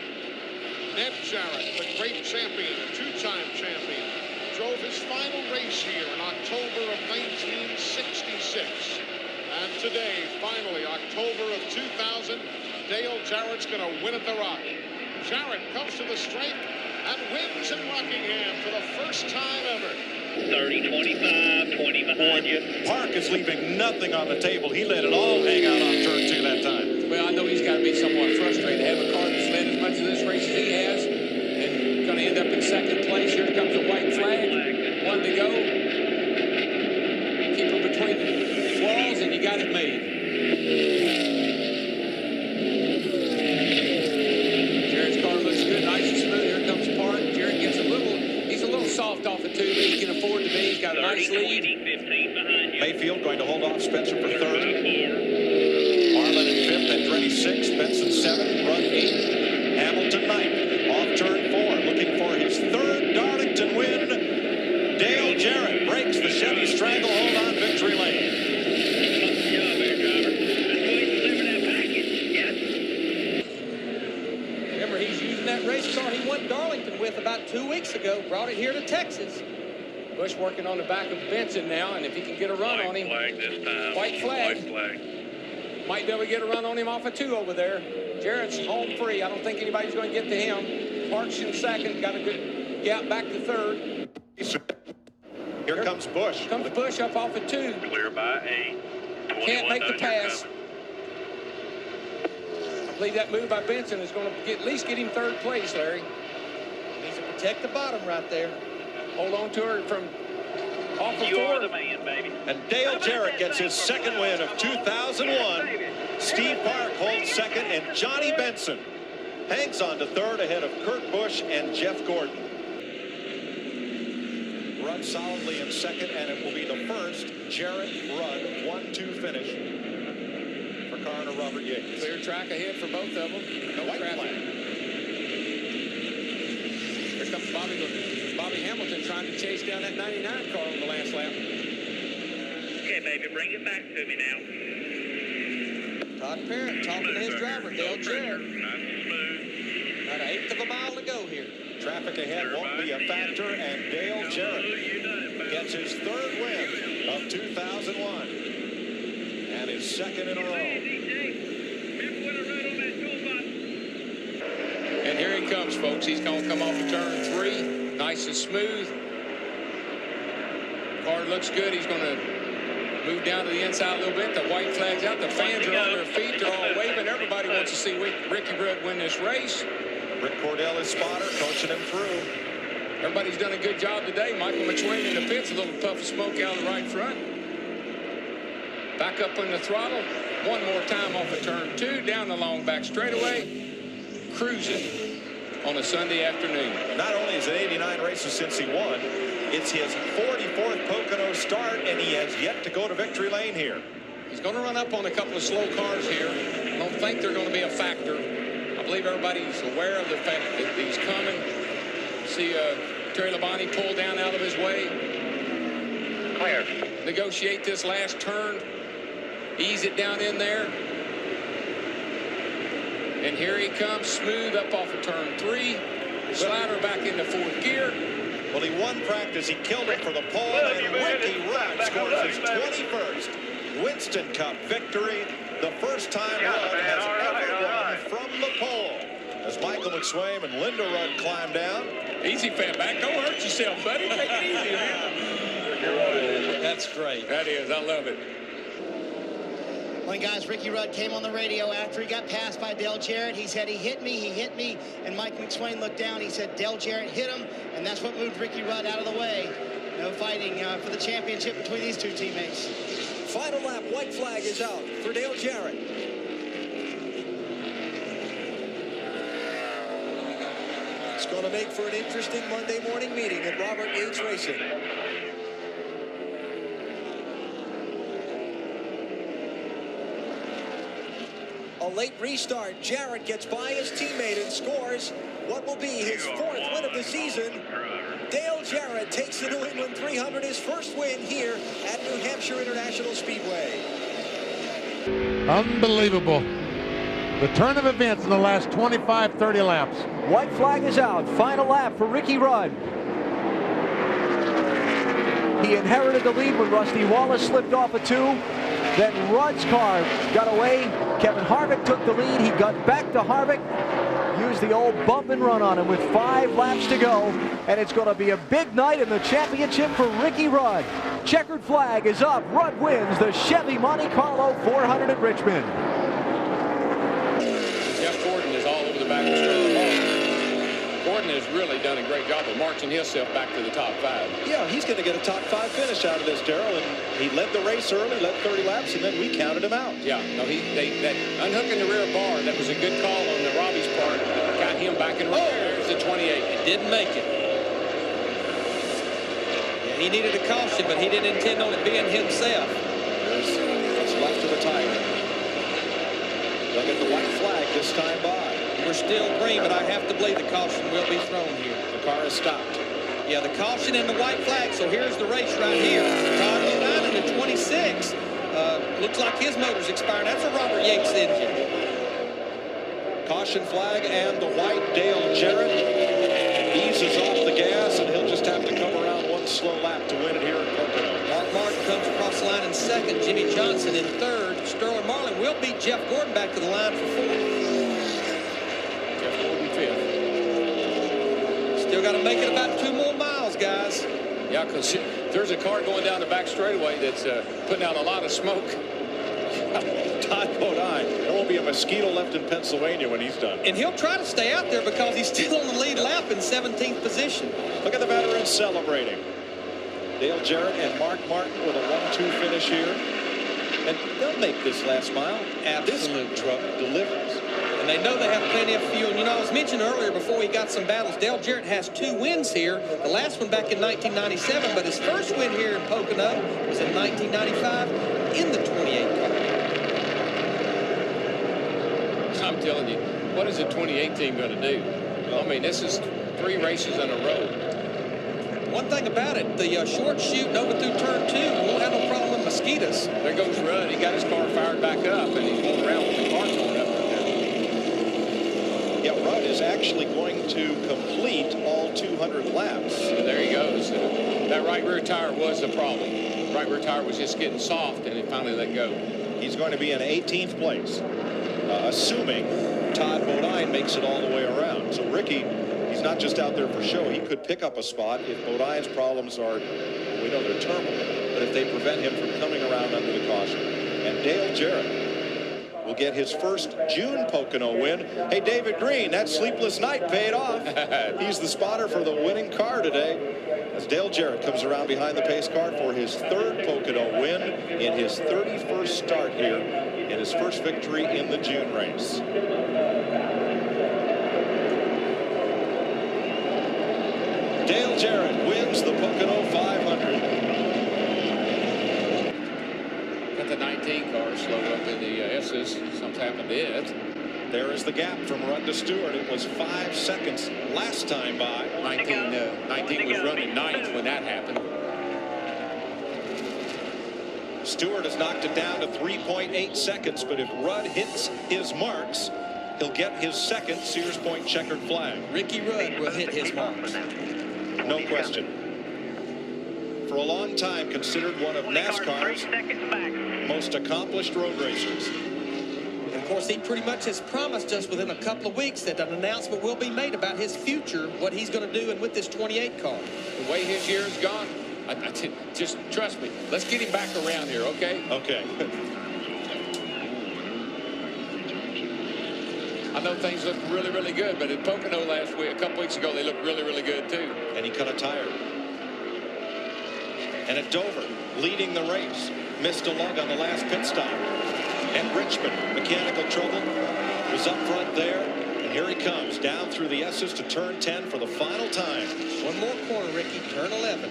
Ned Jarrett, the great champion, 2-time champion, drove his final race here in October of 1966. And today, finally, October of 2000, Dale Jarrett's going to win at the Rock. Jarrett comes to the stripe and wins in Rockingham for the first time ever. 30, 25, 20 behind you. Park is leaving nothing on the table. He let it all hang out on turn 2 that time. Well, I know he's got to be somewhat frustrated to have a car that's led as much of this race as he has and going to end up in 2nd place. Here comes a white flag. 1 to go. Keep him between the walls, and you got it made. Jarrett's car looks good, nice and smooth. Here comes Park. Jarrett gets he's a little soft off the 2, but he can afford to be. He's got a nice lead. 15 behind you. Mayfield going to hold off Spencer for 3rd. Marlin in 5th, Andretti 6th, Benson 7th, Rudd 8th, Hamilton 9th. Off turn 4, looking for his 3rd Darlington win. Dale Jarrett breaks the Chevy stranglehold on victory lane. Remember, he's using that race car he won Darlington with about 2 weeks ago. Brought it here to Texas. Bush working on the back of Benson now, and if he can get a run on him. White flag this time. White flag. White flag. Might be able to get a run on him off a 2 over there. Jarrett's home free. I don't think anybody's going to get to him. Parks in 2nd. Got a good gap back to 3rd. Here comes Bush. Comes Bush up off a 2. Clear by 8. Can't make the pass. I believe that move by Benson is going to at least get him 3rd place, Larry. Needs to protect the bottom right there. Hold on to her from off of 4. You are the man, baby. And Dale Jarrett gets his 2nd win of 2001. Steve Park holds 2nd, and Johnny Benson hangs on to 3rd ahead of Kurt Busch and Jeff Gordon. Rudd solidly in second, and it will be the first Jarrett Rudd 1-2 finish for Coroner Robert Yates. Clear track ahead for both of them. No White traffic. flag. Here comes Bobby Hamilton trying to chase down that 99 car on the last lap. Okay, baby, bring it back to me now. Todd Parrott talking to his driver, Dale Jarrett. About an eighth of a mile to go here. Traffic ahead won't be a factor, and Dale Jarrett gets his third win of 2001 and his second in a row. And here he comes, folks. He's going to come off of turn 3. Nice and smooth. Car looks good. He's going to move down to the inside a little bit. The white flag's out. The fans are on their feet. They're all waving. Everybody wants to see Ricky Rudd win this race. Rick Cordell is spotter, coaching him through. Everybody's done a good job today. Michael McSwain in the pits, a little puff of smoke out of the right front. Back up on the throttle. One more time off of turn 2, down the long back straightaway. Cruising on a Sunday afternoon. Not only is it 89 races since he won, it's his 44th Pocono start, and he has yet to go to victory lane here. He's going to run up on a couple of slow cars here. I don't think they're going to be a factor. I believe everybody's aware of the fact that he's coming. See Terry Labonte pull down out of his way. Clear. Negotiate this last turn. Ease it down in there. And here he comes, smooth up off of turn 3. Slider back into 4th gear. Well, he won practice. He killed it for the pole, and Ricky Rudd scores his 21st Winston Cup victory. The first time Rudd has ever won from the pole. As Michael McSwain and Linda Rudd climb down. Easy, Fatback. Don't hurt yourself, buddy. Take it easy, man. That's great. That is. I love it. Well, guys, Ricky Rudd came on the radio after he got passed by Dale Jarrett. He said, he hit me, and Mike McSwain looked down. He said, Dale Jarrett hit him, and that's what moved Ricky Rudd out of the way. No fighting for the championship between these two teammates. Final lap, white flag is out for Dale Jarrett. It's going to make for an interesting Monday morning meeting at Robert Yates Racing. A late restart. Jarrett gets by his teammate and scores what will be his 4th win of the season. Dale Jarrett takes the New England 300, his first win here at New Hampshire International Speedway. Unbelievable. The turn of events in the last 25-30 laps. White flag is out. Final lap for Ricky Rudd. He inherited the lead when Rusty Wallace slipped off a 2. Then Rudd's car got away. Kevin Harvick took the lead. He got back to Harvick. Used the old bump and run on him with 5 laps to go. And it's going to be a big night in the championship for Ricky Rudd. Checkered flag is up. Rudd wins the Chevy Monte Carlo 400 at Richmond. Jeff Gordon is all over the back of the start. Gordon has really done a great job of marching himself back to the top 5. Yeah, he's going to get a top 5 finish out of this, Darrell. And he led the race early, led 30 laps, and then we counted him out. Yeah, no, that unhooking the rear bar, that was a good call on the Robbie's part. Got him back in rear. The 28. It didn't make it. Yeah, he needed a caution, but he didn't intend on it being himself. There's what's left of the Tiger. They'll get the white flag this time by. We're still green, but I have to believe the caution will be thrown here. The car is stopped. Yeah, the caution and the white flag. So here's the race right here. Todd 09 and the 26. Looks like his motor's expiring. That's a Robert Yates engine. Caution flag and the white. Dale Jarrett eases off the gas, and he'll just have to come around one slow lap to win it here in Pocono. Mark Martin comes across the line in 2nd. Jimmy Johnson in 3rd. Sterling Marlin will beat Jeff Gordon back to the line for 4th. Jeff Gordon 5th. Still got to make it about 2 more miles, guys. Yeah, because there's a car going down the back straightaway that's putting out a lot of smoke. Todd 09. There won't be a mosquito left in Pennsylvania when he's done. And he'll try to stay out there because he's still on the lead lap in 17th position. Look at the veterans celebrating. Dale Jarrett and Mark Martin with a 1-2 finish here. And they'll make this last mile. Absolute This truck delivers. And and they know they have plenty of fuel. And, you know, I was mentioned earlier before he got some battles, Dale Jarrett has 2 wins here. The last one back in 1997, but his first win here in Pocono was in 1995 in the 28 car. I'm telling you, what is the 28 team going to do? I mean, this is 3 races in a row. One thing about it, the short chute over through turn 2 won't have no problem with mosquitoes. There goes Rudd. He got his car fired back up, and he's going around with the car going up and down. Yeah, Rudd is actually going to complete all 200 laps. So there he goes. That right rear tire was the problem. Right rear tire was just getting soft, and it finally let go. He's going to be in 18th place, assuming Todd Bodine makes it all the way around. So Ricky, he's not just out there for show. He could pick up a spot if Bodine's problems are, we know they're terminal, but if they prevent him from coming around under the caution. And Dale Jarrett will get his first June Pocono win. Hey, David Green, that sleepless night paid off. He's the spotter for the winning car today, as Dale Jarrett comes around behind the pace car for his 3rd Pocono win in his 31st start here in his first victory in the June race. Dale Jarrett wins the Pocono 500. Got the 19 car slow up in the S's. Something happened to it. There is the gap from Rudd to Stewart. It was 5 seconds last time by. 19 was running 9th when that happened. Stewart has knocked it down to 3.8 seconds, but if Rudd hits his marks, he'll get his 2nd Sears Point checkered flag. Ricky Rudd will hit his marks. No question. For a long time considered one of NASCAR's most accomplished road racers. And of course, he pretty much has promised us within a couple of weeks that an announcement will be made about his future, what he's going to do and with this 28 car. The way his year has gone, just trust me. Let's get him back around here, okay? Okay. I know things look really, really good, but at Pocono last week, a couple weeks ago, they looked really, really good too. And he cut a tire. And at Dover, leading the race, missed a lug on the last pit stop. At Richmond, mechanical trouble, was up front there, and here he comes down through the S's to turn 10 for the final time. One more corner, Ricky, turn 11.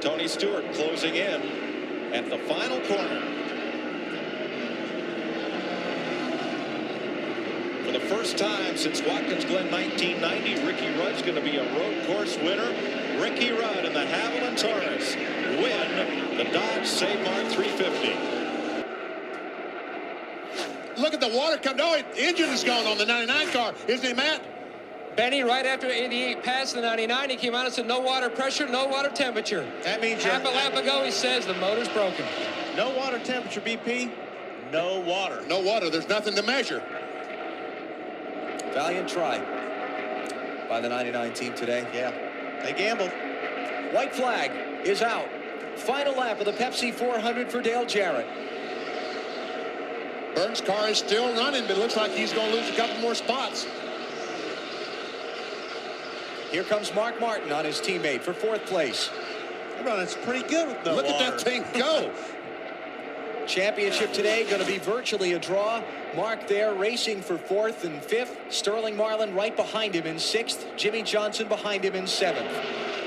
Tony Stewart closing in at the final corner. For the first time since Watkins Glen 1990, Ricky Rudd's going to be a road course winner. Ricky Rudd and the Haviland Taurus win the Dodge Save-Mart 350. Look at the water come. No, the engine is gone on the 99 car, isn't it, Matt? Benny, right after he passed the 99, he came out and said no water pressure, no water temperature. That means half a lap ago he says the motor's broken. No water temperature, BP. No water. No water. There's nothing to measure. Valiant try by the 99 team today. Yeah, they gambled. White flag is out. Final lap of the Pepsi 400 for Dale Jarrett. Burns' car is still running, but it looks like he's going to lose a couple more spots. Here comes Mark Martin on his teammate for 4th place. It's pretty good with no Look water. At that thing go. Championship today going to be virtually a draw. Mark there racing for 4th and 5th. Sterling Marlin right behind him in 6th. Jimmy Johnson behind him in 7th.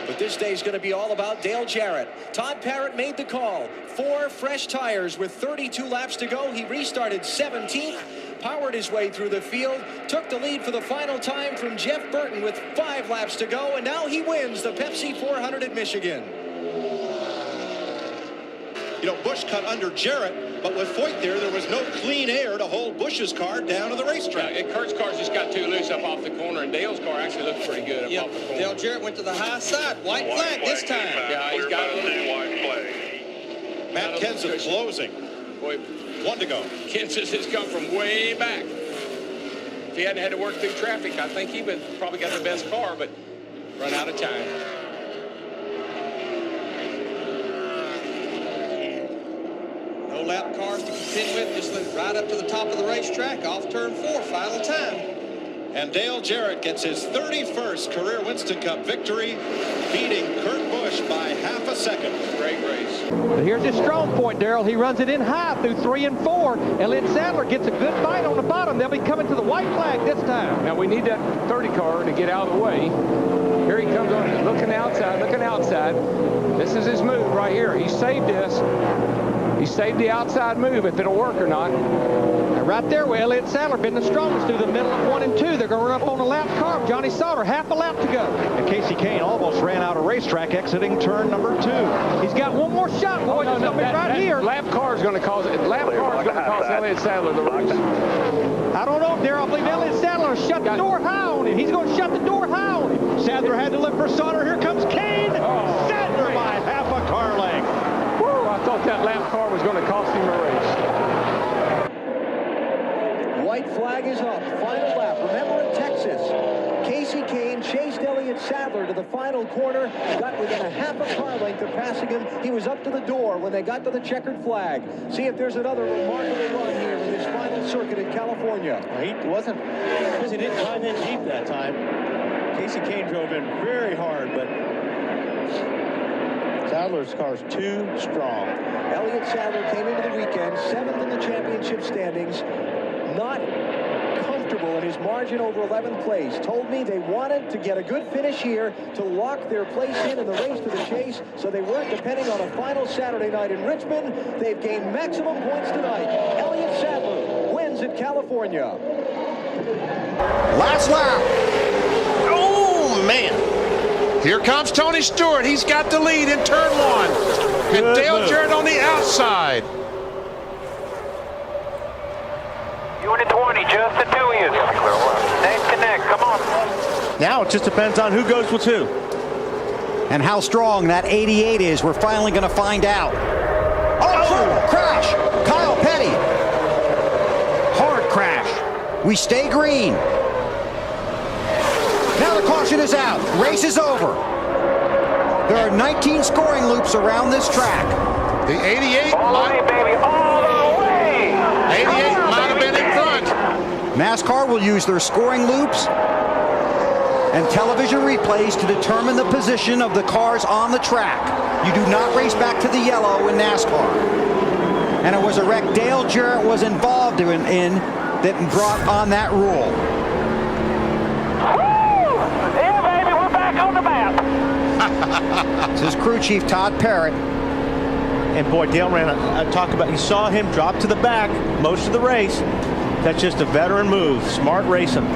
But this day is going to be all about Dale Jarrett. Todd Parrott made the call. 4 fresh tires with 32 laps to go. He restarted 17th. Powered his way through the field, took the lead for the final time from Jeff Burton with 5 laps to go, and now he wins the Pepsi 400 at Michigan. You know, Busch cut under Jarrett, but with Foyt there was no clean air to hold Busch's car down to the racetrack. Yeah, Kurt's car just got too loose up off the corner, and Dale's car actually looked pretty good up off the corner. Dale Jarrett went to the high side. White flag this time. Yeah, he's got a little white flag. Matt Kenseth closing. Boy, 1 to go. Kenseth has come from way back. If he hadn't had to work through traffic, I think he would probably got the best car, but run out of time. No lap cars to contend with. Just right up to the top of the racetrack. Off turn 4, final time. And Dale Jarrett gets his 31st career Winston Cup victory, beating Kurt Busch pushed by half a second. Great race. But here's his strong point, Darrell. He runs it in high through 3 and 4. Elliott Sadler gets a good fight on the bottom. They'll be coming to the white flag this time. Now we need that 30 car to get out of the way. Here he comes on, looking outside, looking outside. This is his move right here. He saved this. He saved the outside move, if it'll work or not. And right there where Elliott Sadler been the strongest through the middle of 1 and 2. They're going to run up on the lap car. Johnny Sauter, half a lap to go. And Casey Kane almost ran out of racetrack exiting turn number 2. He's got one more shot, boys. It's going to be right here. Lap car is going to cause it. Lap car is going to cost Elliott Sadler the race. I don't know, Darrell. I believe Elliott Sadler shut the door high on him. He's going to shut the door high on him. Sadler had to look for Sauter. Here comes Kane. Sadler by half a car length. I thought that lap car was going to cost him a race. White flag is up. Final lap. Remember in Texas, Casey Kane chased Elliott Sadler to the final corner, got within a half a car length of passing him. He was up to the door when they got to the checkered flag. See if there's another remarkable run here in his final circuit in California. Well, he wasn't, because he didn't dive in deep that time. Casey Kane drove in very hard, but Sadler's car's too strong. Elliott Sadler came into the weekend 7th in the championship standings, not comfortable in his margin over 11th place. Told me they wanted to get a good finish here to lock their place in the race to the chase, so they weren't depending on a final Saturday night in Richmond. They've gained maximum points tonight. Elliott Sadler wins at California. Last lap. Oh, man. Here comes Tony Stewart. He's got the lead in turn 1. And Dale Jarrett on the outside. Unit 20, just the 2 of you. Neck to neck, come on. Now it just depends on who goes with who. And how strong that 88 is, we're finally going to find out. Oh, crash! Kyle Petty. Hard crash. We stay green. Now the caution is out. Race is over. There are 19 scoring loops around this track. The 88 all the way, baby, all the way. 88 might have been in front. NASCAR will use their scoring loops and television replays to determine the position of the cars on the track. You do not race back to the yellow in NASCAR. And it was a wreck Dale Jarrett was involved in that brought on that rule. Yeah, baby, we're back on the map. This is crew chief Todd Parrott. And boy, Dale ran you saw him drop to the back most of the race. That's just a veteran move. Smart racing.